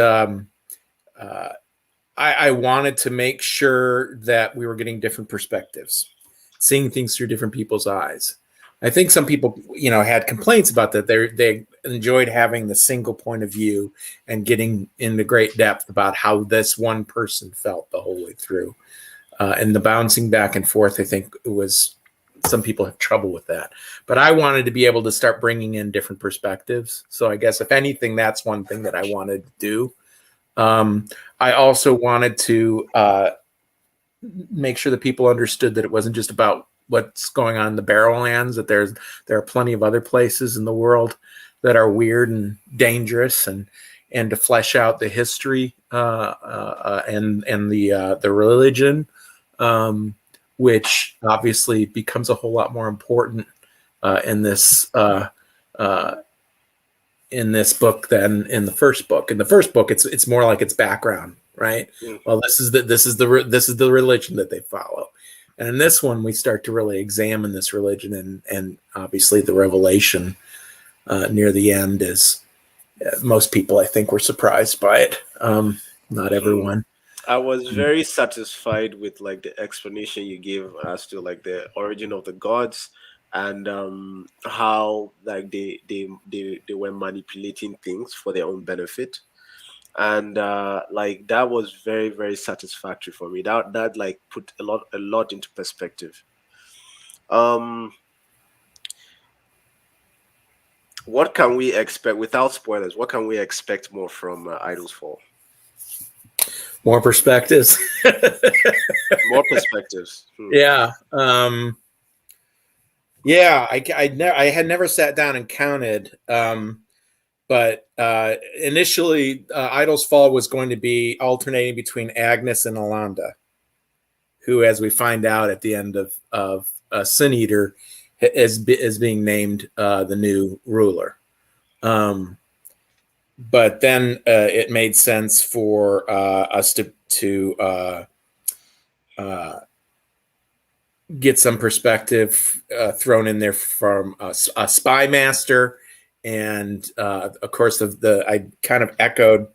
I wanted to make sure that we were getting different perspectives, seeing things through different people's eyes. I think some people, had complaints about that. They enjoyed having the single point of view and getting into great depth about how this one person felt the whole way through. And the bouncing back and forth, I think some people have trouble with that. But I wanted to be able to start bringing in different perspectives. So I guess, if anything, that's one thing that I wanted to do. I also wanted to make sure that people understood that it wasn't just about what's going on in the Barrowlands, that there are plenty of other places in the world that are weird and dangerous, and to flesh out the history and the religion, which obviously becomes a whole lot more important in this book than in the first book. In the first book, it's more like its background, right? Mm-hmm. Well, this is the religion that they follow. And in this one, we start to really examine this religion, and obviously the revelation near the end is, most people, I think, were surprised by it. Not everyone. I was very satisfied with like the explanation you gave as to like the origin of the gods, and how like they were manipulating things for their own benefit. And like that was very, very satisfactory for me. That like put a lot into perspective. What can we expect, without spoilers, what can we expect more from Idle's Fall? More perspectives. More perspectives. Yeah. I had never sat down and counted. But initially, Idle's Fall was going to be alternating between Agnes and Alanda, who, as we find out at the end of Sin Eater, is being named the new ruler. Um, but then it made sense for us to uh, get some perspective thrown in there from a spy master, and of course I kind of echoed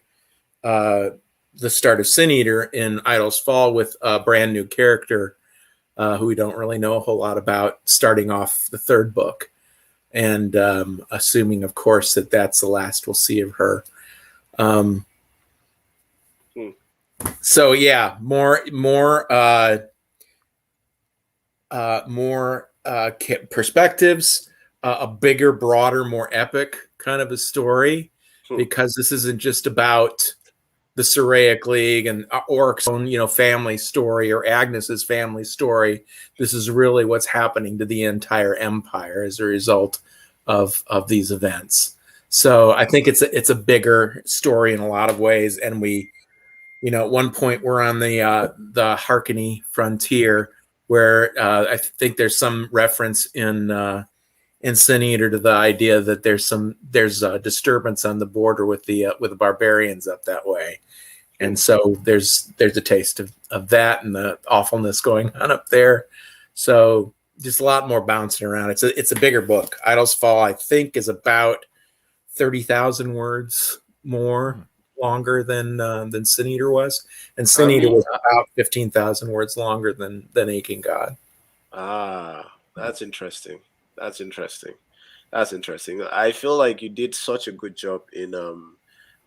uh, the start of Sin Eater in Idol's Fall with a brand new character who we don't really know a whole lot about, starting off the third book, and assuming, of course, that that's the last we'll see of her. Um, Hmm. so yeah, more perspectives, a bigger, broader, more epic kind of a story, Hmm. because this isn't just about the Syriac League and Orc's own, family story or Agnes's family story. This is really what's happening to the entire empire as a result of these events. So I think it's a bigger story in a lot of ways, and at one point we're on the Harkony frontier, where I think there's some reference in Sin Eater to the idea that there's a disturbance on the border with the barbarians up that way, Hmm. and so there's a taste of that and the awfulness going on up there. So just a lot more bouncing around. It's a bigger book. Idol's Fall, I think, is about 30,000 words more longer than Sin Eater was, and I Sin Eater mean, was about 15,000 words longer than Aching God. that's interesting. That's interesting. That's interesting. I feel like you did such a good job in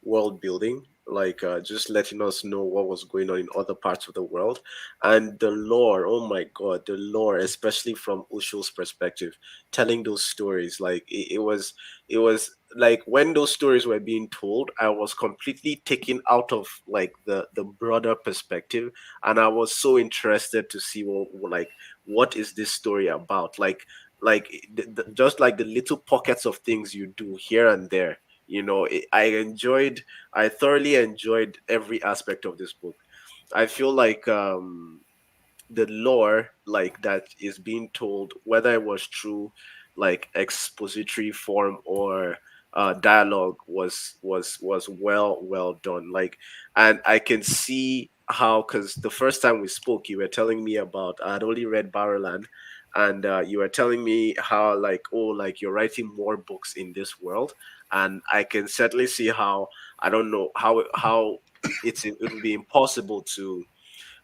world building, like just letting us know what was going on in other parts of the world, and the lore. Oh my God, the lore, especially from Ushul's perspective, telling those stories. Like it was like when those stories were being told, I was completely taken out of like the broader perspective, and I was so interested to see what is this story about, just like the little pockets of things you do here and there. I thoroughly enjoyed every aspect of this book. I feel like the lore like that is being told, whether it was through like expository form or dialogue, was well done. Like, and I can see how, because the first time we spoke, you were telling me about, I'd only read Barrowland, and you were telling me how, like, oh, like you're writing more books in this world, and I can certainly see how, I don't know how it will be impossible to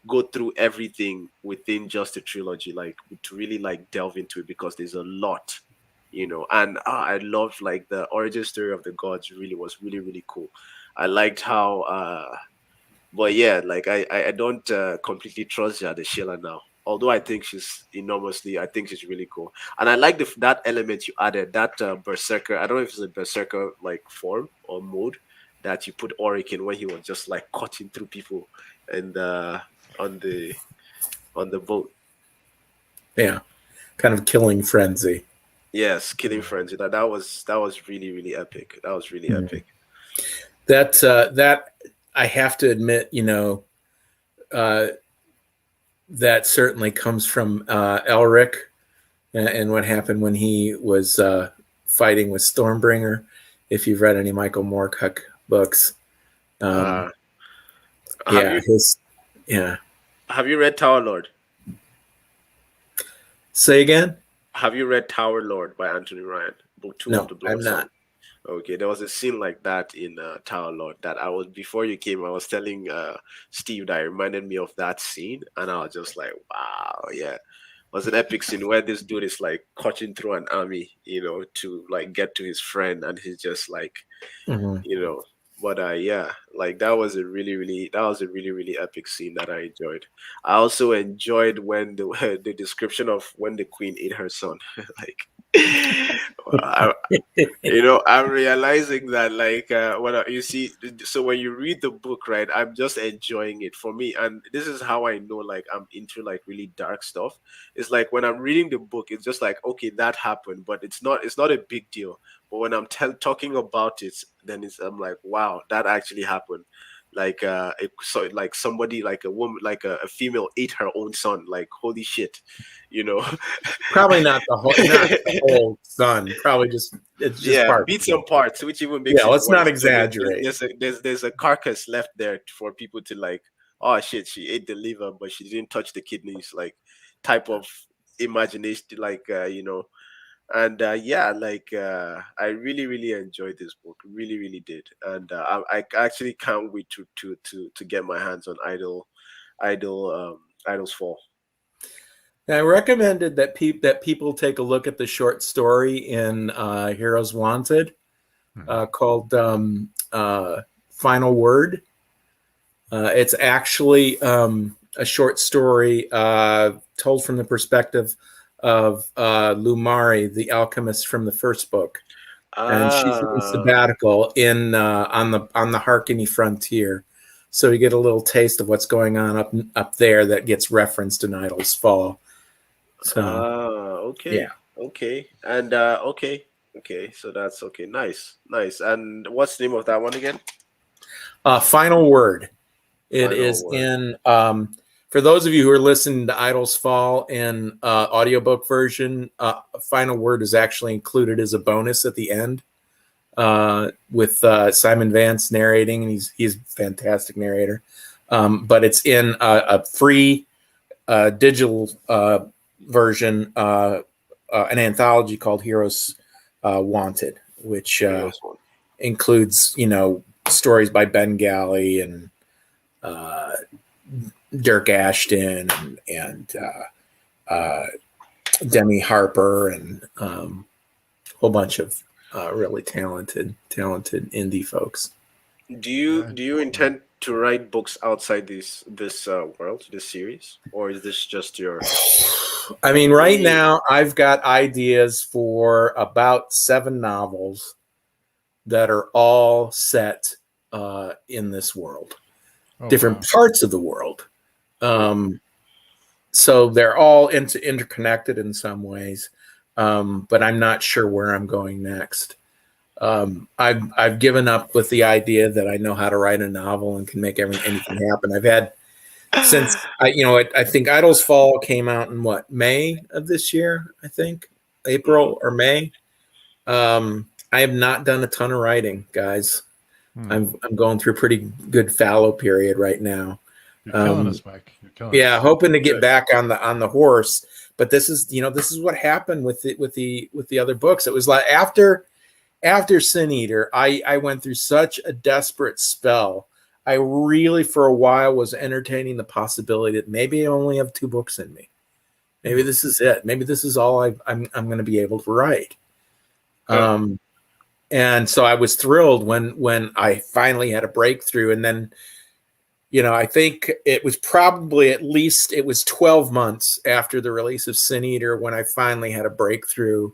go through everything within just a trilogy, like to really like delve into it, because there's a lot, and I loved like the origin story of the gods. Really was really really cool. I liked how but yeah, like I don't completely trust the Sheila now, although I think she's really cool, and I like that element you added, that berserker. I don't know if it's a berserker like form or mode that you put Oric in, when he was just like cutting through people and on the on the boat. Yeah, kind of killing frenzy. Yes, killing frenzy. That was really really epic. That was really Mm. epic. That I have to admit, uh, that certainly comes from Elric, and what happened when he was fighting with Stormbringer. If you've read any Michael Moorcock books, um, Uh, have yeah, you his yeah. have you read Tower Lord? Say again? Have you read Tower Lord by Anthony Ryan, book two of No, the I'm Blood Song? not. Okay, there was a scene like that in Tower Lord that I was, before you came, I was telling Steve that reminded me of that scene, and I was just like, wow, yeah. It was an epic scene where this dude is like cutting through an army, to like get to his friend, and he's just like, Mhm. you know but yeah, like that was a really really epic scene that I enjoyed. I also enjoyed when the the description of when the queen ate her son. Like, I, I'm realizing that, like, you see, so when you read the book, right, I'm just enjoying it for me, and this is how I know, like, I'm into like really dark stuff. It's like when I'm reading the book, it's just like, okay, that happened, but it's not a big deal. But when I'm talking about it, then I'm like, wow, that actually happened. so like somebody, like a woman, like a female ate her own son. Like, holy shit, you know. Probably not the whole son. Probably just it's just Yeah, part. beat some parts, which even Yeah, makes it let's not worse because exaggerate. there's a carcass left there for people to like, oh shit, she ate the liver, but she didn't touch the kidneys, like type of imagination, like and yeah, like I really really enjoyed this book, really really did, and I actually can't wait to get my hands on Idol's Fall. I recommended that people take a look at the short story in Heroes Wanted called Final Word. It's actually a short story told from the perspective of Lumari, the alchemist from the first book, and she's on Ah, sabbatical in on the Harkony frontier. So you get a little taste of what's going on up there that gets referenced in Idle's Fall. So okay, yeah, okay, and okay, okay. So that's okay. Nice, nice. And what's the name of that one again? Final Word. It Final is word. in for those of you who are listening to Idle's Fall in audiobook version, Final Word is actually included as a bonus at the end with Simon Vance narrating, and he's a fantastic narrator. But it's in a free digital version, an anthology called Heroes Wanted, which Heroes one. includes stories by Ben Galley and uh, Dirk Ashton and Demi Harper and a whole bunch of really talented indie folks. Yeah. Do you intend to write books outside this world, this series, or is this just your? I mean, right now I've got ideas for about 7 novels that are all set in this world, Oh different wow. parts of the world. So they're all interconnected in some ways, but I'm not sure where I'm going next. I've given up with the idea that I know how to write a novel and can make anything happen. I've had since I think Idle's Fall came out in May of this year. I think Mhm. April or May. I have not done a ton of writing, guys. Hmm. I'm going through a pretty good fallow period right now. You're killing Um, us, Mike. You're killing yeah, us. hoping to get Good. back on the horse. But this is what happened with the other books. It was like after Sin Eater, I went through such a desperate spell. I really, for a while, was entertaining the possibility that maybe I only have 2 books in me. Maybe this is it. Maybe this is all I'm going to be able to write. Huh. And so I was thrilled when I finally had a breakthrough. And then, I think it was probably at least it was 12 months after the release of Sin Eater when I finally had a breakthrough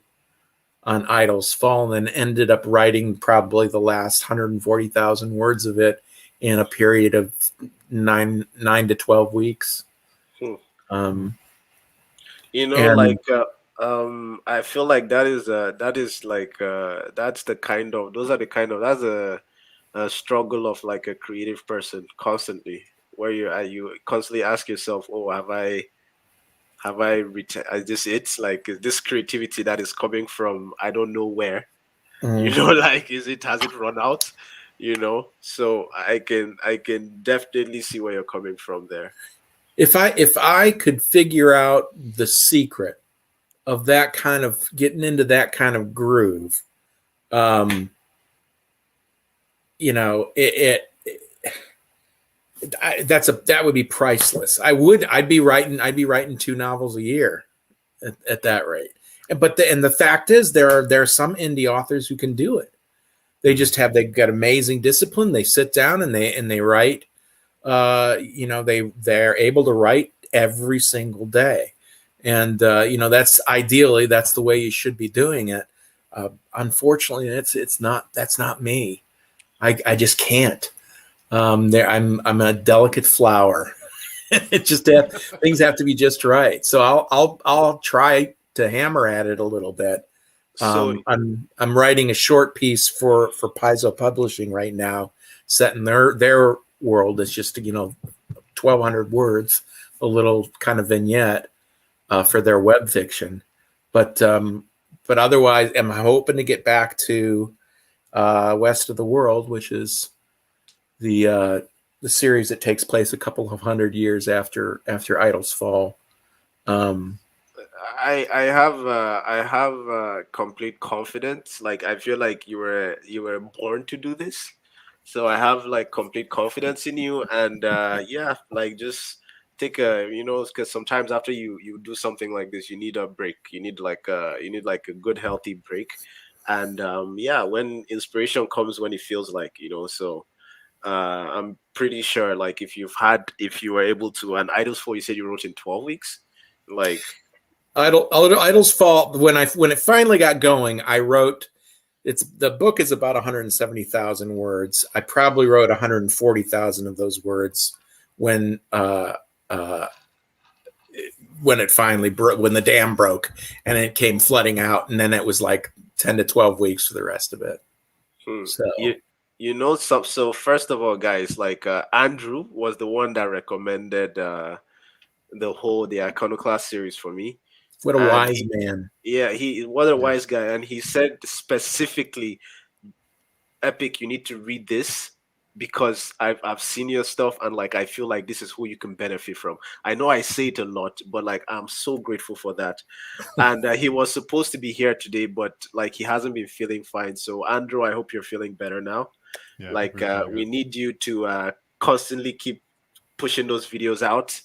on Idle's Fall, and ended up writing probably the last 140,000 words of it in a period of 9 to 12 weeks. Hmm. Um, Like and I feel like that is like that's the kind of those are the kind of that's a struggle of like a creative person constantly, where you constantly ask yourself, oh, have I reached, is this it, like is this creativity that is coming from I don't know where, like is it, has it run out, so I can definitely see where you're coming from there. if I could figure out the secret of that kind of getting into that kind of groove, um, that would be priceless. I'd be writing 2 novels a year at that rate. And the fact is, there are some indie authors who can do it. They've got amazing discipline. They sit down and they write. They're able to write every single day, and that's the way you should be doing it. Unfortunately, that's not me. I just can't. I'm a delicate flower. It just things have to be just right. So I'll try to hammer at it a little bit. So I'm writing a short piece for Paizo Publishing right now, set in their World is just 1,200 words, a little kind of vignette for their web fiction. But otherwise, I'm hoping to get back to West of the World, which is the series that takes place a couple of hundred years after Idol's fall. Um, I have complete confidence. Like I feel like you were born to do this, so I have like complete confidence in you. And yeah, like just take a because sometimes after you do something like this, you need a break. You need like a good healthy break. And yeah, when inspiration comes when it feels like so. I'm pretty sure like if you were able to, and Idols 4 you said you wrote in 12 weeks, like. Idol's Fall. When it finally got going, I wrote. The book is about 170,000 words. I probably wrote 140,000 of those words when uh, when it finally broke, when the dam broke and it came flooding out, and then it was like 10 to 12 weeks for the rest of it. Hmm. So So first of all, guys, like Andrew was the one that recommended the Iconoclast series for me, what a and wise man. yeah, he what a wise Yes. guy, and he said specifically, Epic, you need to read this because I've seen your stuff, and like I feel like this is who you can benefit from. I know I say it a lot, but like I'm so grateful for that. And he was supposed to be here today, but like he hasn't been feeling fine. So Andrew, I hope you're feeling better now. Yeah, Like we're feeling we good. need you to constantly keep pushing those videos out,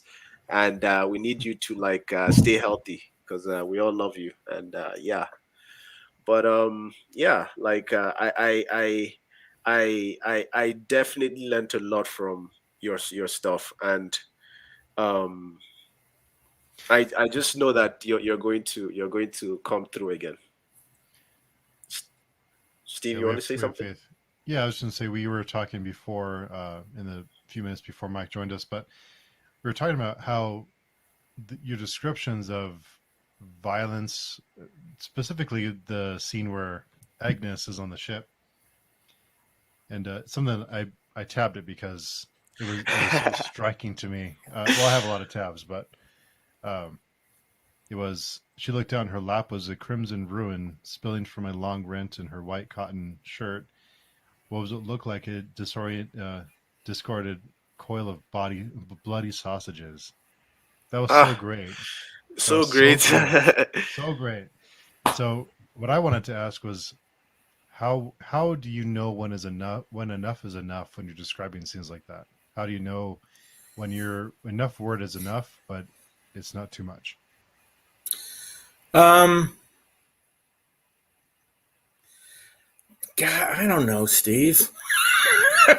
and we need you to like stay healthy because we all love you. And yeah, but yeah, like I definitely learned a lot from your stuff. And um I just know that you're going to come through again. S- Steve, Yeah, you want to say we have something? faith. Yeah, I was going to say we were talking before in the few minutes before Mike joined us, but we were talking about how your descriptions of violence, specifically the scene where Agnes is on the ship, and something I tabbed it because it was so striking to me. Well, I have a lot of tabs, but um, it was she looked down. Her lap was a crimson ruin spilling from a long rent in her white cotton shirt. What does it look like? A discarded coil of bloody sausages. That was so Ah, great. That so was so great. great. So great. So what I wanted to ask was how do you know when enough is enough when you're describing scenes like that? How do you know when you're enough word is enough, but it's not too much? Um, God, I don't know, Steve.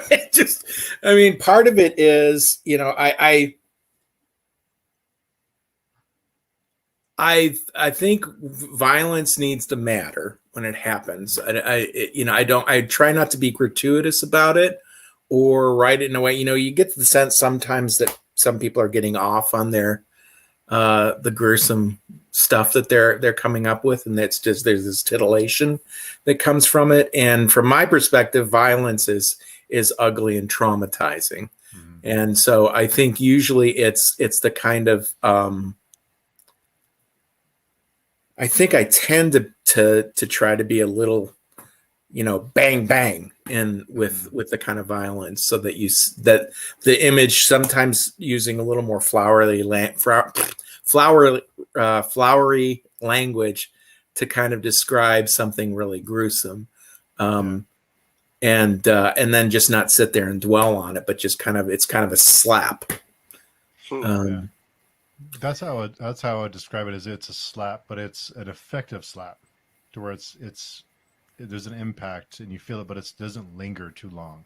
It just, I mean, part of it is, I think violence needs to matter when it happens. I try not to be gratuitous about it or write it in a way. You get the sense sometimes that some people are getting off on the gruesome stuff that they're coming up with, and that's just there's this titillation that comes from it. And from my perspective, violence is ugly and traumatizing. Mm-hmm. And so I think usually it's the kind of I think I tend to try to be a little, bang bang in Mm-hmm. with the kind of violence, so that that the image sometimes using a little more flowery language to kind of describe something really gruesome, Yeah. um, and then just not sit there and dwell on it, but just it's kind of a slap. Hmm. Yeah. Um, That's how I would describe it. Is it's a slap, but it's an effective slap, to where it's there's an impact and you feel it, but it doesn't linger too long.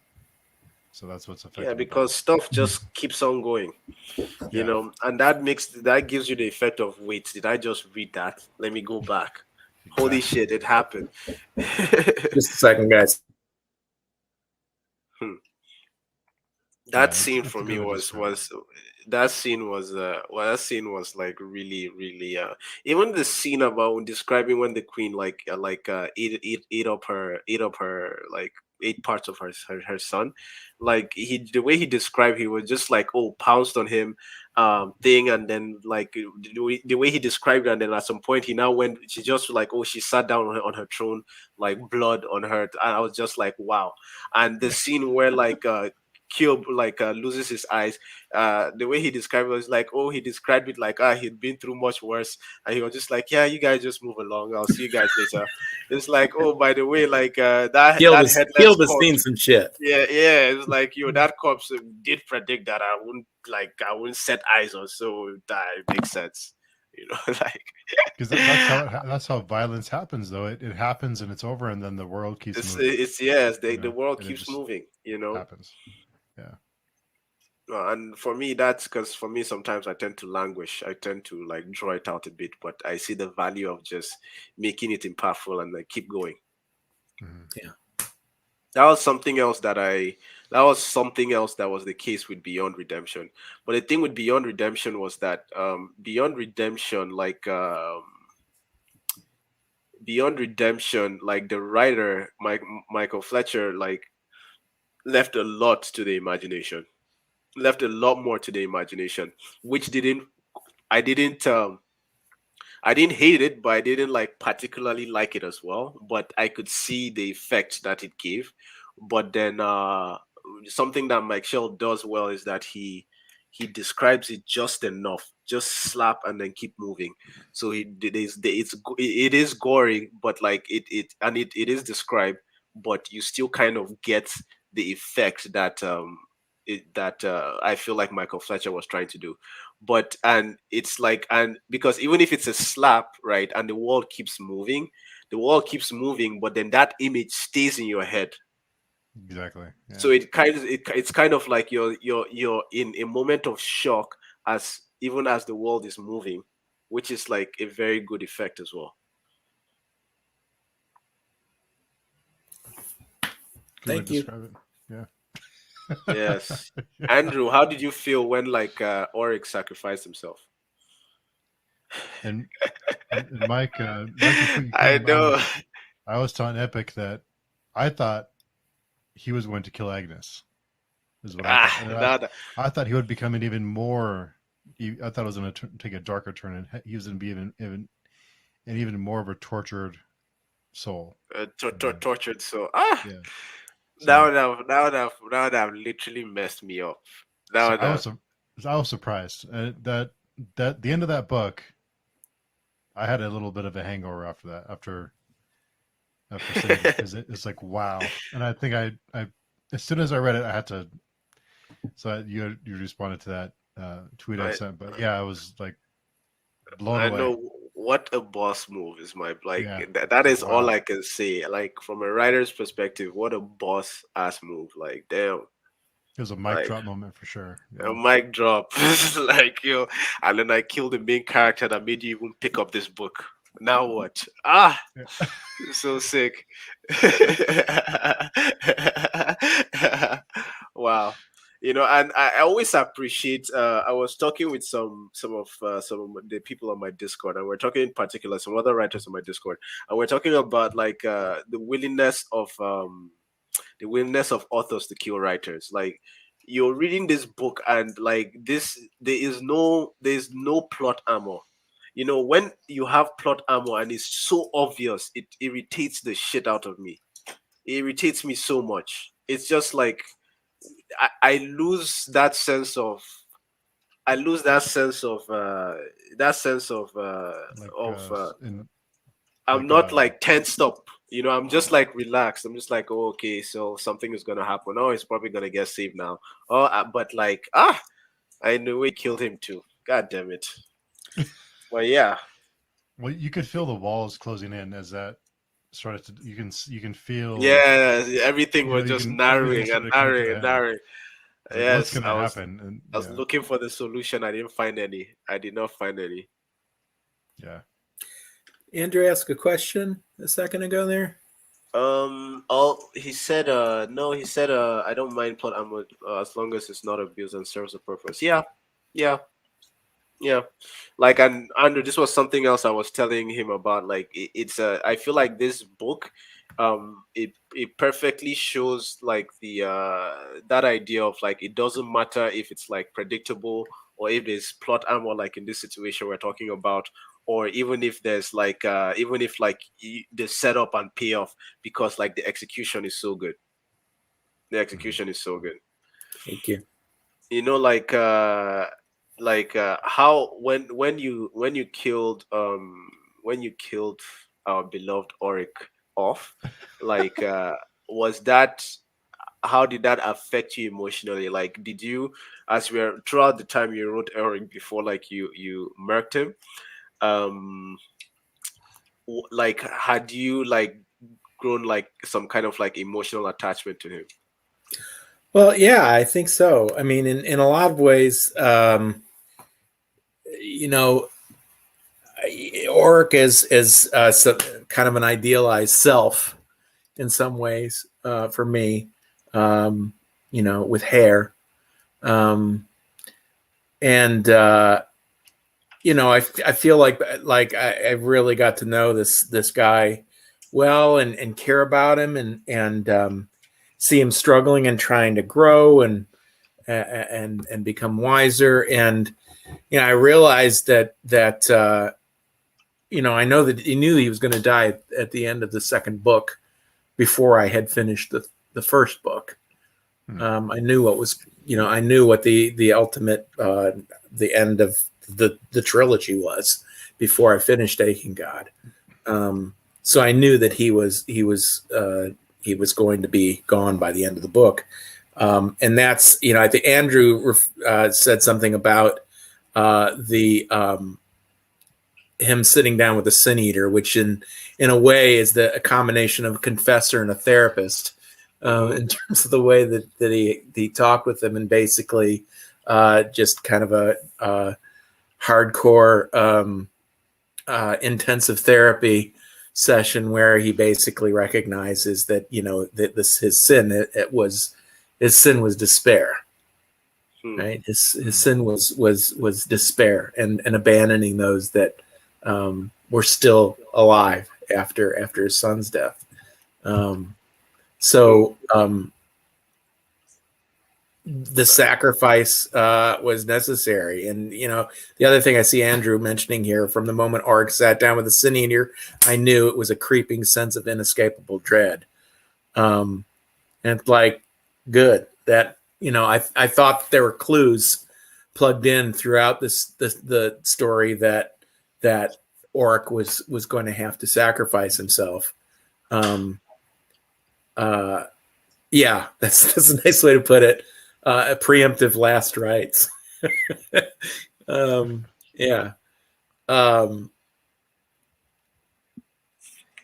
So that's what's Yeah, effective about because it. stuff just keeps on going, Yeah, and that gives you the effect of, wait, did I just read that? Let me go back. Holy exactly. shit, it happened. just a second, guys. Hmm. Yeah, That scene that's for a good me way to was describe it. was that scene was like really really even the scene about describing when the queen like ate up her like eight parts of her son. Like the way he described, he was just like, oh, pounced on him, thing, and then like the way he described it, and then at some point he now went. She just like, oh, she sat down on her throne, like blood on her, and I was just like, wow. And the scene where like Cube like loses his eyes, the way he described it was like, oh, he described it like, he'd been through much worse, and he was just like, yeah, you guys just move along, I'll see you guys later. It's like, oh, by the way, like that headless Guild has seen corpse. some shit. Yeah, yeah, it was like, yo, that corpse did predict that I wouldn't set eyes on, so that makes sense, like Because that's how violence happens, though. It happens and it's over, and then the world keeps moving. it's yes, You the know, world and it keeps just moving. happens. Yeah. And for me, that's because for me, sometimes I tend to languish. I tend to like draw it out a bit, but I see the value of just making it impactful and like keep going. Mhm. Yeah. That was something else that was something else that was the case with Beyond Redemption. But the thing with Beyond Redemption was that Beyond Redemption, Beyond Redemption, like the writer Michael Fletcher, like left a lot to the imagination, left a lot more to the imagination, which didn't I didn't I didn't hate it, but I didn't like particularly like it as well. But I could see the effect that it gave. But then something that Mike Shell does well is that he describes it just enough, just slap and then keep moving. So it is gory, but like it is described, but you still kind of get the effect that I feel like Michael Fletcher was trying to do. But and it's like, and because even if it's a slap, right, and the world keeps moving, but then that image stays in your head. Exactly. Yeah. So it's kind of like you're in a moment of shock as even as the world is moving, which is like a very good effect as well. Good way to Thank you. describe it. Yeah. Yes. Andrew, how did you feel when like Oryx sacrificed himself? And, Mike, before you I came, know. I was telling Epic that I thought he was going to kill Agnes. Is what I thought. And That I thought he would become an even more. I thought it was going to take a darker turn, and he was going to be even more of a tortured soul. tortured. So Yeah. So, that would have literally messed me up. That so would have. I was surprised that the end of that book. I had a little bit of a hangover after that. After saying it, because it's like wow. And I think I as soon as I read it, I had to. So you responded to that tweet I I, sent, but yeah, I was like blown I away. know what a boss move is my like Yeah, that it's like is all wow. I can say. Like from a writer's perspective, what a boss ass move. Like damn. It was a mic Like drop moment for sure. a Yeah. mic drop. Like yo, and then I killed the main character that made you even pick up this book. Now what? Yeah. So sick. Wow. And I always appreciate I was talking with some of the people on my Discord, and we're talking in particular some other writers on my Discord, and we're talking about like the willingness of authors to kill writers. Like you're reading this book and like this there's no plot armor. When you have plot armor and it's so obvious, it irritates the shit out of me. It irritates me so much. It's just like I lose that sense of I lose that sense Like of in I'm like not like tensed up. I'm just like relaxed. I'm just like, oh, okay, so something is gonna happen. Oh, he's probably gonna get saved now. Oh, but like, I knew we killed him too. God damn it. But yeah, well, you could feel the walls closing in as that started to. You can feel. yeah, everything was You just can everything narrowing and started to come to narrowing a and head. narrowing. It's like what's Yes, going to happen, and I was yeah, looking for the solution. I didn't find any. I did not find any. yeah. Andrew asked a question a second ago there. He said, no, he said, I don't mind plot armor as long as it's not abused and serves a purpose. Yeah, yeah, yeah. Like, and Andrew, this was something else I was telling him about. Like, it's I feel like this book it perfectly shows like the that idea of like it doesn't matter if it's like predictable or if there's plot armor like in this situation we're talking about, or even if there's like even if like the setup and payoff, because like the execution is so good. The Mhm. execution is so good. Thank you. You know, how when you killed when you killed our beloved Auric off, like was that, how did that affect you emotionally? Like, did you, as we are throughout the time you wrote Auric before like you murked him, um like had you like grown like some kind of like emotional attachment to him? Well, yeah, I think so. I mean, in a lot of ways, you know, Oric is kind of an idealized self in some ways for me. Um, you know, with hair, um, and you know, I feel like I really got to know this guy well and care about him and see him struggling and trying to grow and become wiser. And you know, I realized that you know, I know that he knew he was going to die at the end of the second book before I had finished the first book. Hmm. I knew what was, you know, I knew what the ultimate the end of the trilogy was before I finished Aching God. So I knew that he was going to be gone by the end of the book. And that's, you know, I think Andrew said something about the him sitting down with a sin eater, which in a way is a combination of a confessor and a therapist, Mm-hmm. in terms of the way that he talked with them, and basically just kind of a hardcore intensive therapy session where he basically recognizes that, you know, that this his sin it was his sin was despair, Hmm. right? His Hmm. sin was despair and abandoning those that were still alive after his son's death. Um, Hmm. so the sacrifice was necessary, and you know, the other thing I see Andrew mentioning here, from the moment Arg sat down with the sin eater, I knew it was a creeping sense of inescapable dread. And it's like, good that, you know, I thought there were clues plugged in throughout the story that Oric was going to have to sacrifice himself. Um, uh, yeah, that's a nice way to put it. A preemptive last rites. um, yeah. Um,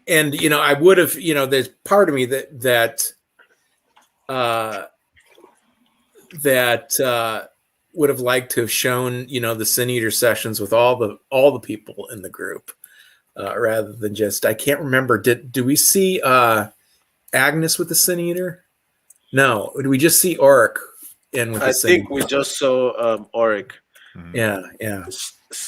and you know, I would have, you know, there's part of me uh, that would have liked to have shown, you know, the Sin Eater sessions with all the people in the group, rather than just, I can't remember. Do we see Agnes with the Sin Eater? No, did we just see Oric in with the I Sin think we Eater? just saw Auric. Hmm. Yeah, yeah.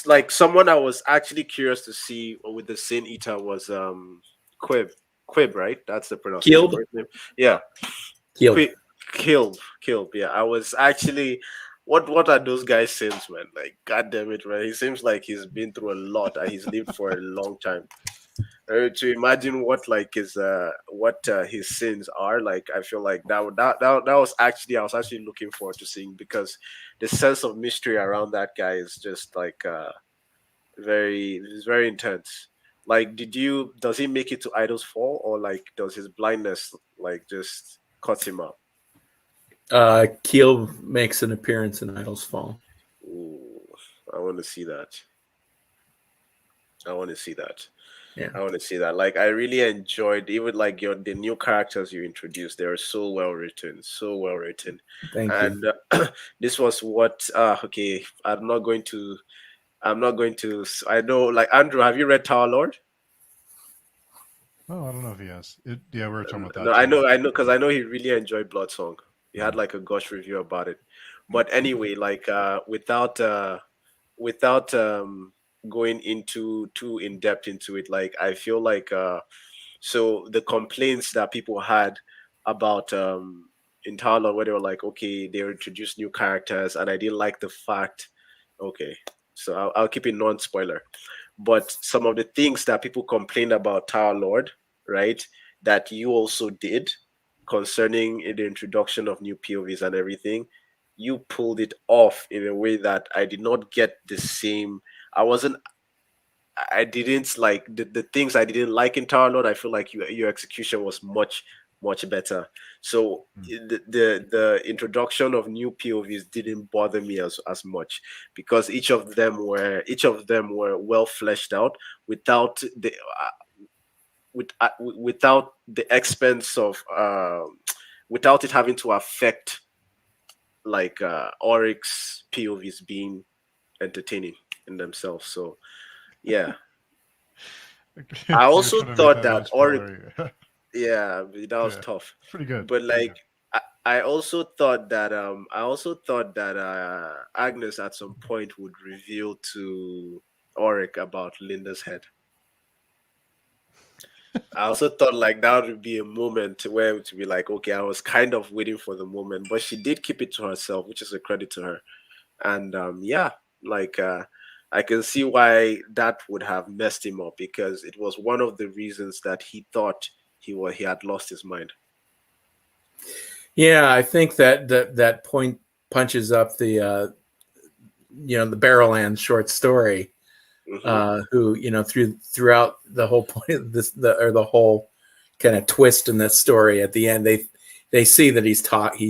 Like someone I was actually curious to see with the Sin Eater was Quib. Quib, right? That's the pronunciation Killed, for his name. Yeah. killed. Quib, Kilb. Yeah. I was actually, what are those guys' sins, man? Like, god damn it, man. He seems like he's been through a lot and he's lived for a long time. To imagine what like his his sins are, like I feel like that was actually, I was actually looking forward to seeing, because the sense of mystery around that guy is just like it's very intense. Like, does he make it to Idol's Fall, or like does his blindness like just cut him out? Keel makes an appearance in Idol's Fall. Ooh, I want to see that. I want to see that. Yeah, I want to see that. Like, I really enjoyed even like the new characters you introduced. They were so well written, so well written. thank you. And this was what. Okay, I'm not going to. I know. Like, Andrew, have you read Tower Lord? Oh, I don't know if he has. Yeah, we were talking about No, that too. I know, because I know he really enjoyed Bloodsong. He had Hmm. like a gush review about it. But anyway, like without going into too in depth into it, like I feel like So the complaints that people had about in Tower where they were like, okay, they introduced new characters, and I didn't like the fact. Okay, so I'll keep it non-spoiler. But some of the things that people complained about Tower Lord, right, that you also did concerning the introduction of new POVs and everything, you pulled it off in a way that I did not get the same. I wasn't. I didn't like the things I didn't like in Tower Lord. I feel like your execution was much better. So Mm. the introduction of new POVs didn't bother me as much because each of them were well fleshed out without the without the expense of without it having to affect like Oryx POVs being entertaining in themselves. So yeah, I So you're also trying to make thought that that non Oryx, spoilery. yeah, that was Yeah, tough. it's pretty good. But Pretty good. like I also thought that Agnes at some point would reveal to Oric about Linda's head. I also thought like that would be a moment where to be like, okay, I was kind of waiting for the moment, but she did keep it to herself, which is a credit to her. And yeah, like I can see why that would have messed him up because it was one of the reasons that he thought he had lost his mind. Yeah, I think that point punches up the the Barrowland short story. Hmm. Who throughout the whole point of the whole kind of twist in this story at the end, they see that he's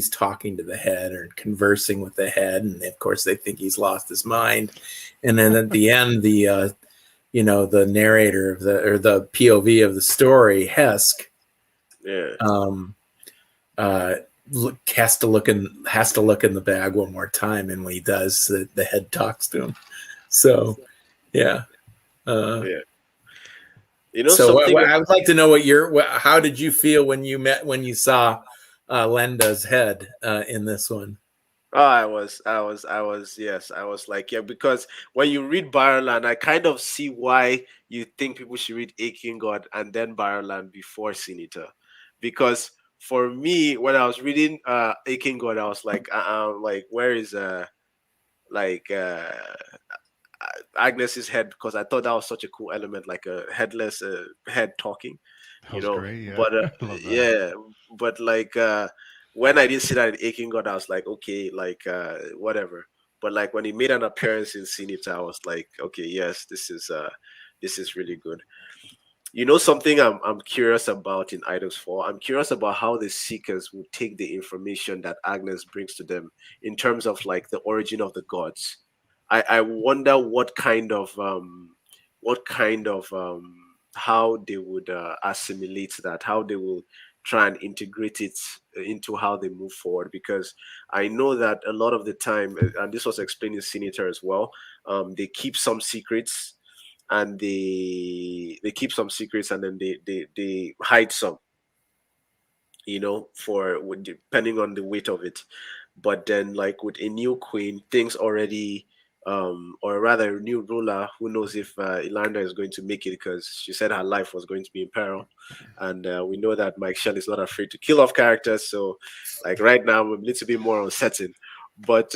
talking to the head or conversing with the head, and of course they think he's lost his mind. And then at the end, the narrator of the POV of the story, Hesk, Yeah. um, uh, has to look in the bag one more time, and when he does, the head talks to him. So yeah. Yeah. You know So something? I would like to know how did you feel when you saw Lenda's head in this one? Oh, yes, I was like, yeah, because when you read Barrowland, I kind of see why you think people should read Aching God and then Barrowland before Sinita. Because for me, when I was reading Aching God, I was like, where is like Agnes's head? Because I thought that was such a cool element, like a headless head talking, That was great. Yeah, But I love that. yeah, but like when I didn't see that in Aching God, I was like, okay, like whatever. But like when he made an appearance in Sinita, I was like, okay, yes, this is really good. You know something I'm curious about in Idols 4? I'm curious about how the Seekers would take the information that Agnes brings to them in terms of like the origin of the gods. I wonder what kind of how they would assimilate that, how they will try and integrate it into how they move forward. Because I know that a lot of the time, and this was explained in Senator as well, they keep some secrets and they keep some secrets and then they hide some, for depending on the weight of it. But then like with a new queen, things already or rather a new ruler, who knows if Ilanda is going to make it, because she said her life was going to be in peril. And we know that Mike Shell is not afraid to kill off characters, so like right now I'm a little bit more uncertain. But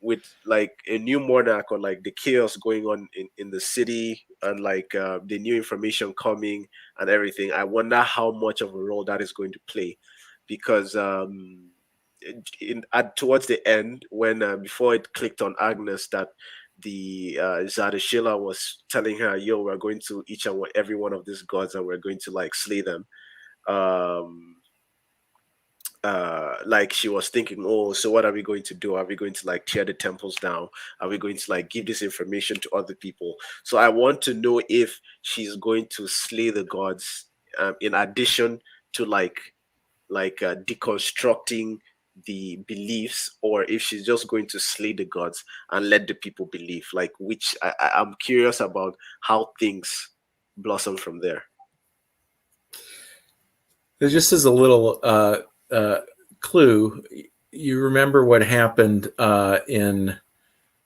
with like a new monarch or like the chaos going on in the city and like the new information coming and everything, I wonder how much of a role that is going to play. Because towards the end, when before it clicked on Agnes that the Zadashila was telling her, yo, we're going to each and every one of these gods and we're going to like slay them. um like she was thinking, oh, so what are we going to do? Are we going to like tear the temples down? Are we going to like give this information to other people? So I want to know if she's going to slay the gods, in addition to deconstructing the beliefs, or if she's just going to slay the gods and let the people believe, like, which I'm curious about how things blossom from there. Just as a little clue, you remember what happened in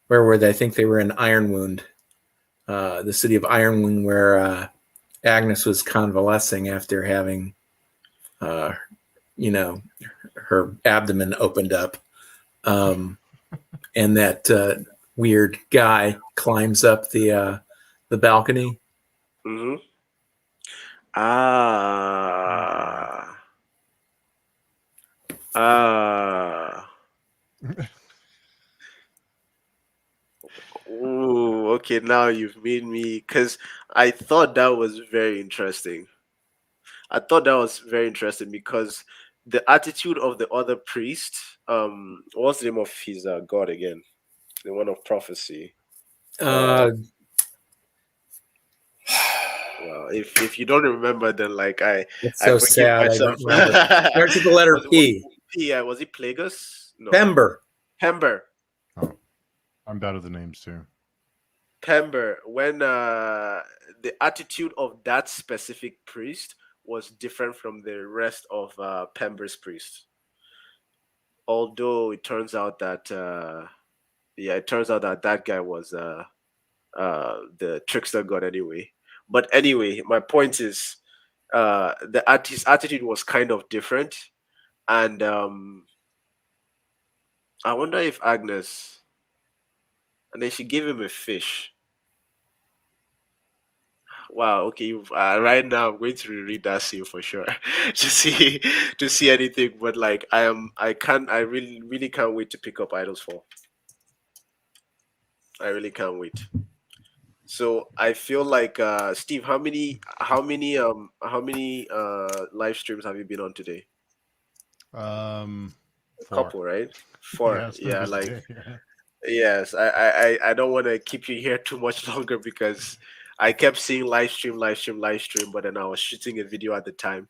where were they? I think they were in Ironwound, the city of Ironwound, where Agnes was convalescing after having, you know, her abdomen opened up, and that weird guy climbs up the balcony. Mm-hmm. Yeah. Ah. Ooh, okay, now you've made me, because I thought that was very interesting. I thought that was very interesting because the attitude of the other priest, what's the name of his god again? The one of prophecy. Uh, Uh, well, if you don't remember, then like it's I so forgive sad. I myself. don't remember. Starts with the letter Was P. yeah, was it Plagueis? No, Pember. Pember. Oh, I'm bad with the names too. Pember. When the attitude of that specific priest was different from the rest of Pember's priests. Although it turns out that yeah, it turns out that that guy was the trickster god anyway. But anyway, my point is his attitude was kind of different, and I wonder if Agnes, and then she gave him a fish. Wow. Okay. Right now, I'm going to reread that scene for sure to see anything. But like, I can't. I really can't wait to pick up Idol's Fall. I really can't wait. So I feel like Steve, how many live streams have you been on today? Um, A 4. couple, right? Yeah, Four. it's been a Yeah, busy like day. Yeah. yes. I don't want to keep you here too much longer because I kept seeing live stream, live stream, live stream, but then I was shooting a video at the time.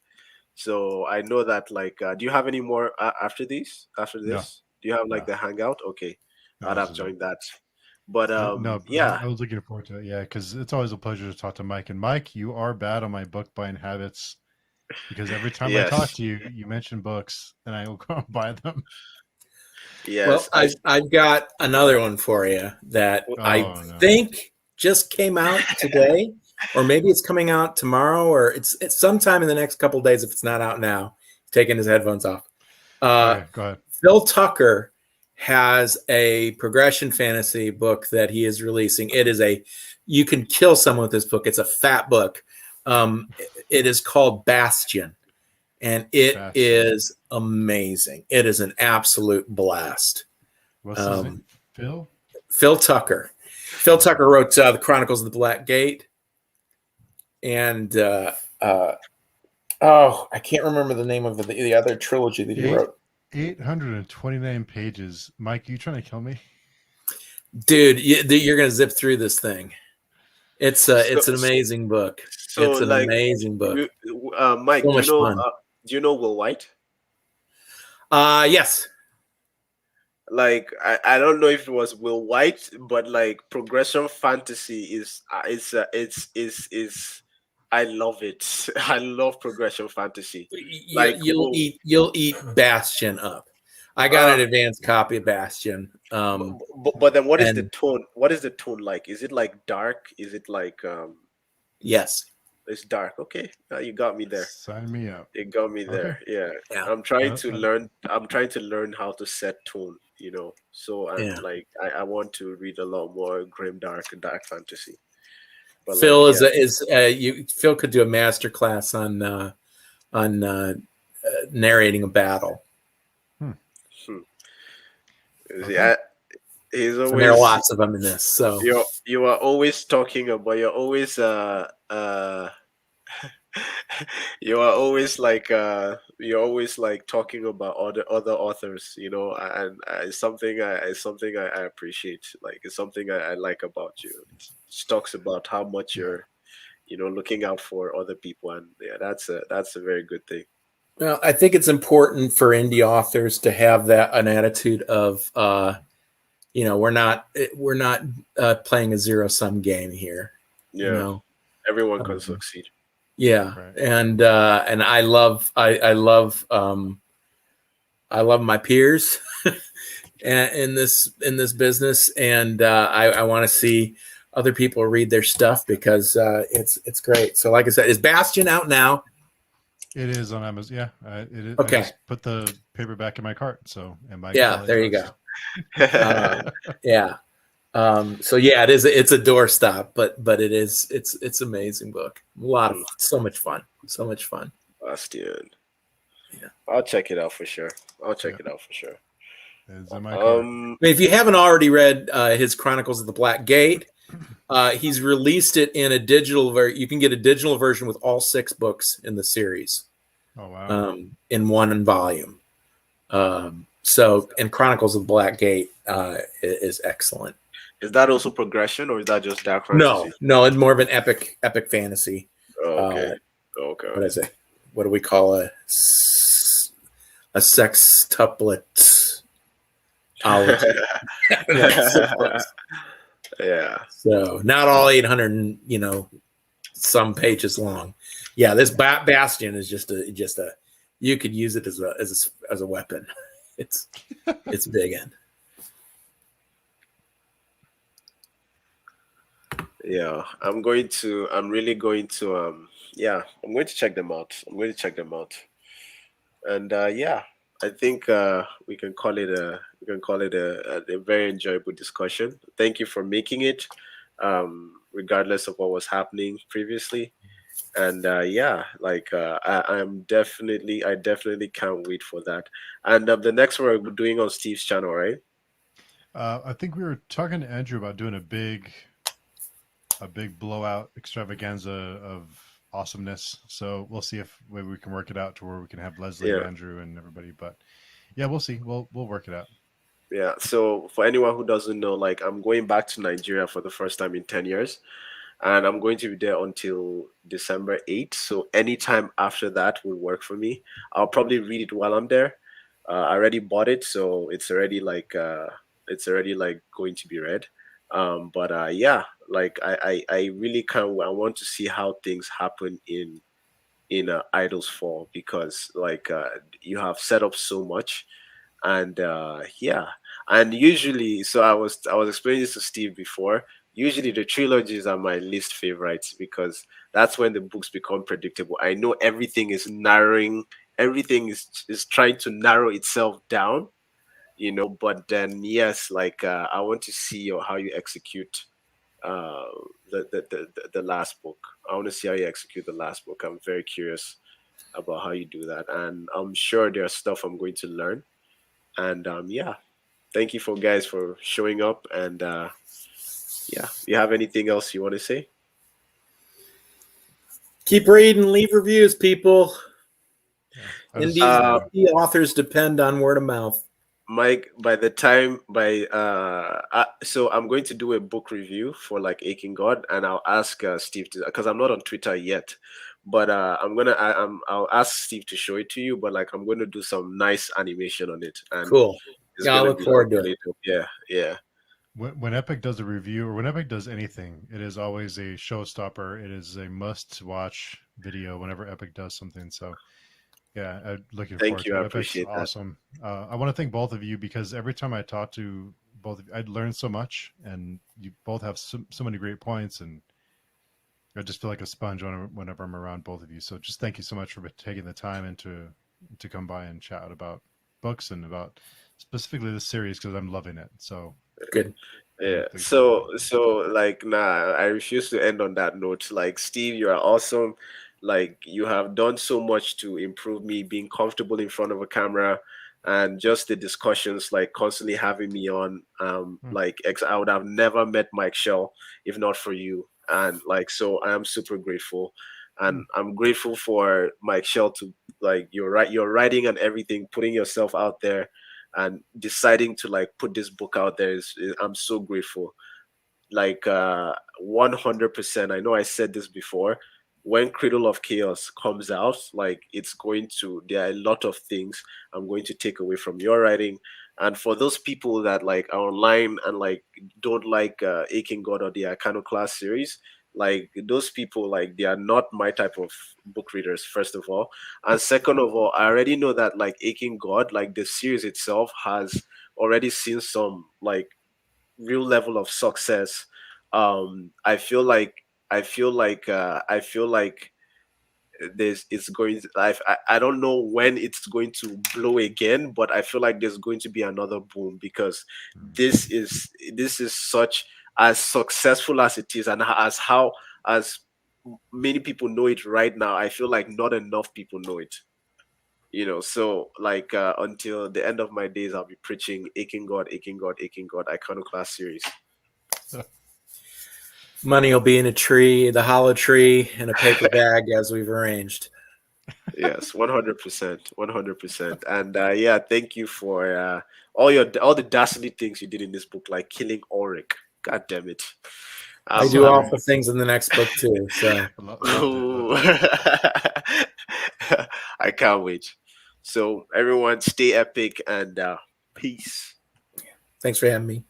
So I know that like, do you have any more after these? After No, this, do you have like no, the hangout? Okay, no. I'd This have is it. joined that. But No, but yeah, I was looking forward to it. Yeah, because it's always a pleasure to talk to Mike. And Mike, you are bad on my book buying habits because every time I talk yes, to you, you mention books, and I will go and buy them. Well, yes. I've got another one for you that I Oh no! think just came out today, or maybe it's coming out tomorrow, or it's sometime in the next couple of days if it's not out now. Taking his headphones off. Uh, Okay, go ahead. Phil Tucker has a progression fantasy book that he is releasing. It is you can kill someone with this book. It's a fat book. It is called Bastion, and it Bastion. is amazing. It is an absolute blast. What's his name? Um, Phil. Phil Tucker. Phil Tucker wrote the Chronicles of the Black Gate, and oh, I can't remember the name of the other trilogy that he Eight wrote. 829 pages. Mike, you trying to kill me? Dude, you're gonna zip through this thing. So It's an amazing book. so It's an like, amazing book. Mike, So much fun. do you know Will White? Yes. Like I don't know if it was Will White, but like progression fantasy is is I love it. I love progression fantasy. Like You'll eat Bastion up. I got uh an advanced copy of Bastion. but then what is the And tone? What is the tone like? Is it like dark? Is it like yes. it's dark? Okay, you got me there. Sign me up. You got me Okay. there. Yeah. Yeah. Uh, I'm trying to learn how to set tone, So I'm Yeah. like I want to read a lot more grimdark and dark fantasy. But Phil like yeah. Phil could do a master class on narrating a battle. Hmm. See, Okay. he's And there are always lots of them in this. So you are always talking about you're always you are always like you're always like talking about other authors, and it's something I appreciate. Like it's something I like about you. It talks about how much Yeah. you're looking out for other people, and yeah, that's a very good thing. well, I think it's important for indie authors to have an attitude of we're not playing a zero sum game here. You Yeah, know, everyone can um, succeed. yeah, Right. and I love my peers in this business, and I want to see other people read their stuff because it's great. So, like I said, is Bastion out now? It is on Amazon. Yeah, I Okay, just put the paperback in my cart. So, and Mike yeah, probably there you knows. go. Yeah. So yeah, it is. It's a doorstop, but it's amazing book. A lot of so much fun, so much fun. Bastion. Yeah. I'll check it out for sure. I'll check Yeah, it out for sure. it's in my cart. Um, I mean, if you haven't already read his Chronicles of the Black Gate, he's released it in a digital version. You can get a digital version with all 6 books in the series Oh wow. in one volume. And Chronicles of the Black Gate is excellent. is that also progression or is that just dark No, fantasy? no, it's more of an epic fantasy. Oh, okay. Uh, Okay. what is it? What do we call a sextuplet? Yeah. So not all 800, some pages long. Yeah, this Bastion is just a. You could use it as a weapon. It's big in. Yeah. I'm really going to yeah, I'm going to check them out. I'm going to check them out. And yeah, I think we can call it a very enjoyable discussion. Thank you for making it, regardless of what was happening previously. And yeah, like I definitely can't wait for that. And the next one we're doing on Steve's channel, right? I think we were talking to Andrew about doing a big blowout extravaganza of awesomeness. So we'll see if maybe we can work it out to where we can have Leslie, Yeah. Andrew, and everybody. But yeah, we'll see. We'll work it out. Yeah. So for anyone who doesn't know, like I'm going back to Nigeria for the first time in 10 years, and I'm going to be there until December 8th. So anytime after that will work for me. I'll probably read it while I'm there. I already bought it, so it's already like going to be read. But yeah, like I really can't. I want to see how things happen in Idol's Fall because like you have set up so much and yeah, and usually so I was explaining this to Steve before. Usually the trilogies are my least favorites because that's when the books become predictable. I know everything is narrowing, everything is trying to narrow itself down, but then yes, like I want to see how you execute uh the last book. I want to see how you execute the last book. I'm very curious about how you do that, and I'm sure there's stuff I'm going to learn. And yeah, thank you for guys for showing up. And yeah, you have anything else you want to say? Keep reading, leave reviews, people. I just, Indie authors depend on word of mouth. Mike, by the time by so I'm going to do a book review for like Aching God, and I'll ask Steve to because I'm not on Twitter yet, but I'll ask Steve to show it to you. But like I'm going to do some nice animation on it, and Cool. it's Yeah, I going to look be like forward to it. really dope. Yeah, yeah, when Epic does a review or when Epic does anything, it is always a showstopper. It is a must-watch video whenever Epic does something. So yeah, I'm looking thank forward you. to I it. Epic's appreciate that. awesome. I want to thank both of you because every time I talk to both of you, I'd learn so much, and you both have so many great points, and I just feel like a sponge whenever I'm around both of you. So just thank you so much for taking the time and to come by and chat about books and about specifically this series because I'm loving it. So Good. Yeah. thanks for So everybody. like nah, I refuse to end on that note. Like Steve, you are awesome. Like you have done so much to improve me being comfortable in front of a camera and just the discussions like constantly having me on Hmm. like I would have never met Mike Shell if not for you. And like so I am super grateful. Hmm. And I'm grateful for Mike Shell to like your writing and everything, putting yourself out there and deciding to like put this book out there I'm so grateful. Like 100%. I know I said this before. When Cradle of Chaos comes out, like it's going to there are a lot of things I'm going to take away from your writing. And for those people that like are online and like don't like Aching God or the Iconoclast series, like those people like they are not my type of book readers, first of all. And second of all, I already know that like Aching God, like the series itself has already seen some like real level of success I feel like there's it's going I don't know when it's going to blow again, but I feel like there's going to be another boom because this is such, as successful as it is, and as how as many people know it right now. I feel like not enough people know it, so like until the end of my days I'll be preaching aching god, aching god, aching god, Iconoclast series. Money will be in a tree, the hollow tree, in a paper bag as we've arranged. Yes, 100%, 100%. And yeah, thank you for all the dastardly things you did in this book, like killing Ulrich. God damn it. I So do I'm awful things in the next book too. So loved it. Ooh. I can't wait. So everyone stay epic and peace. thanks for having me.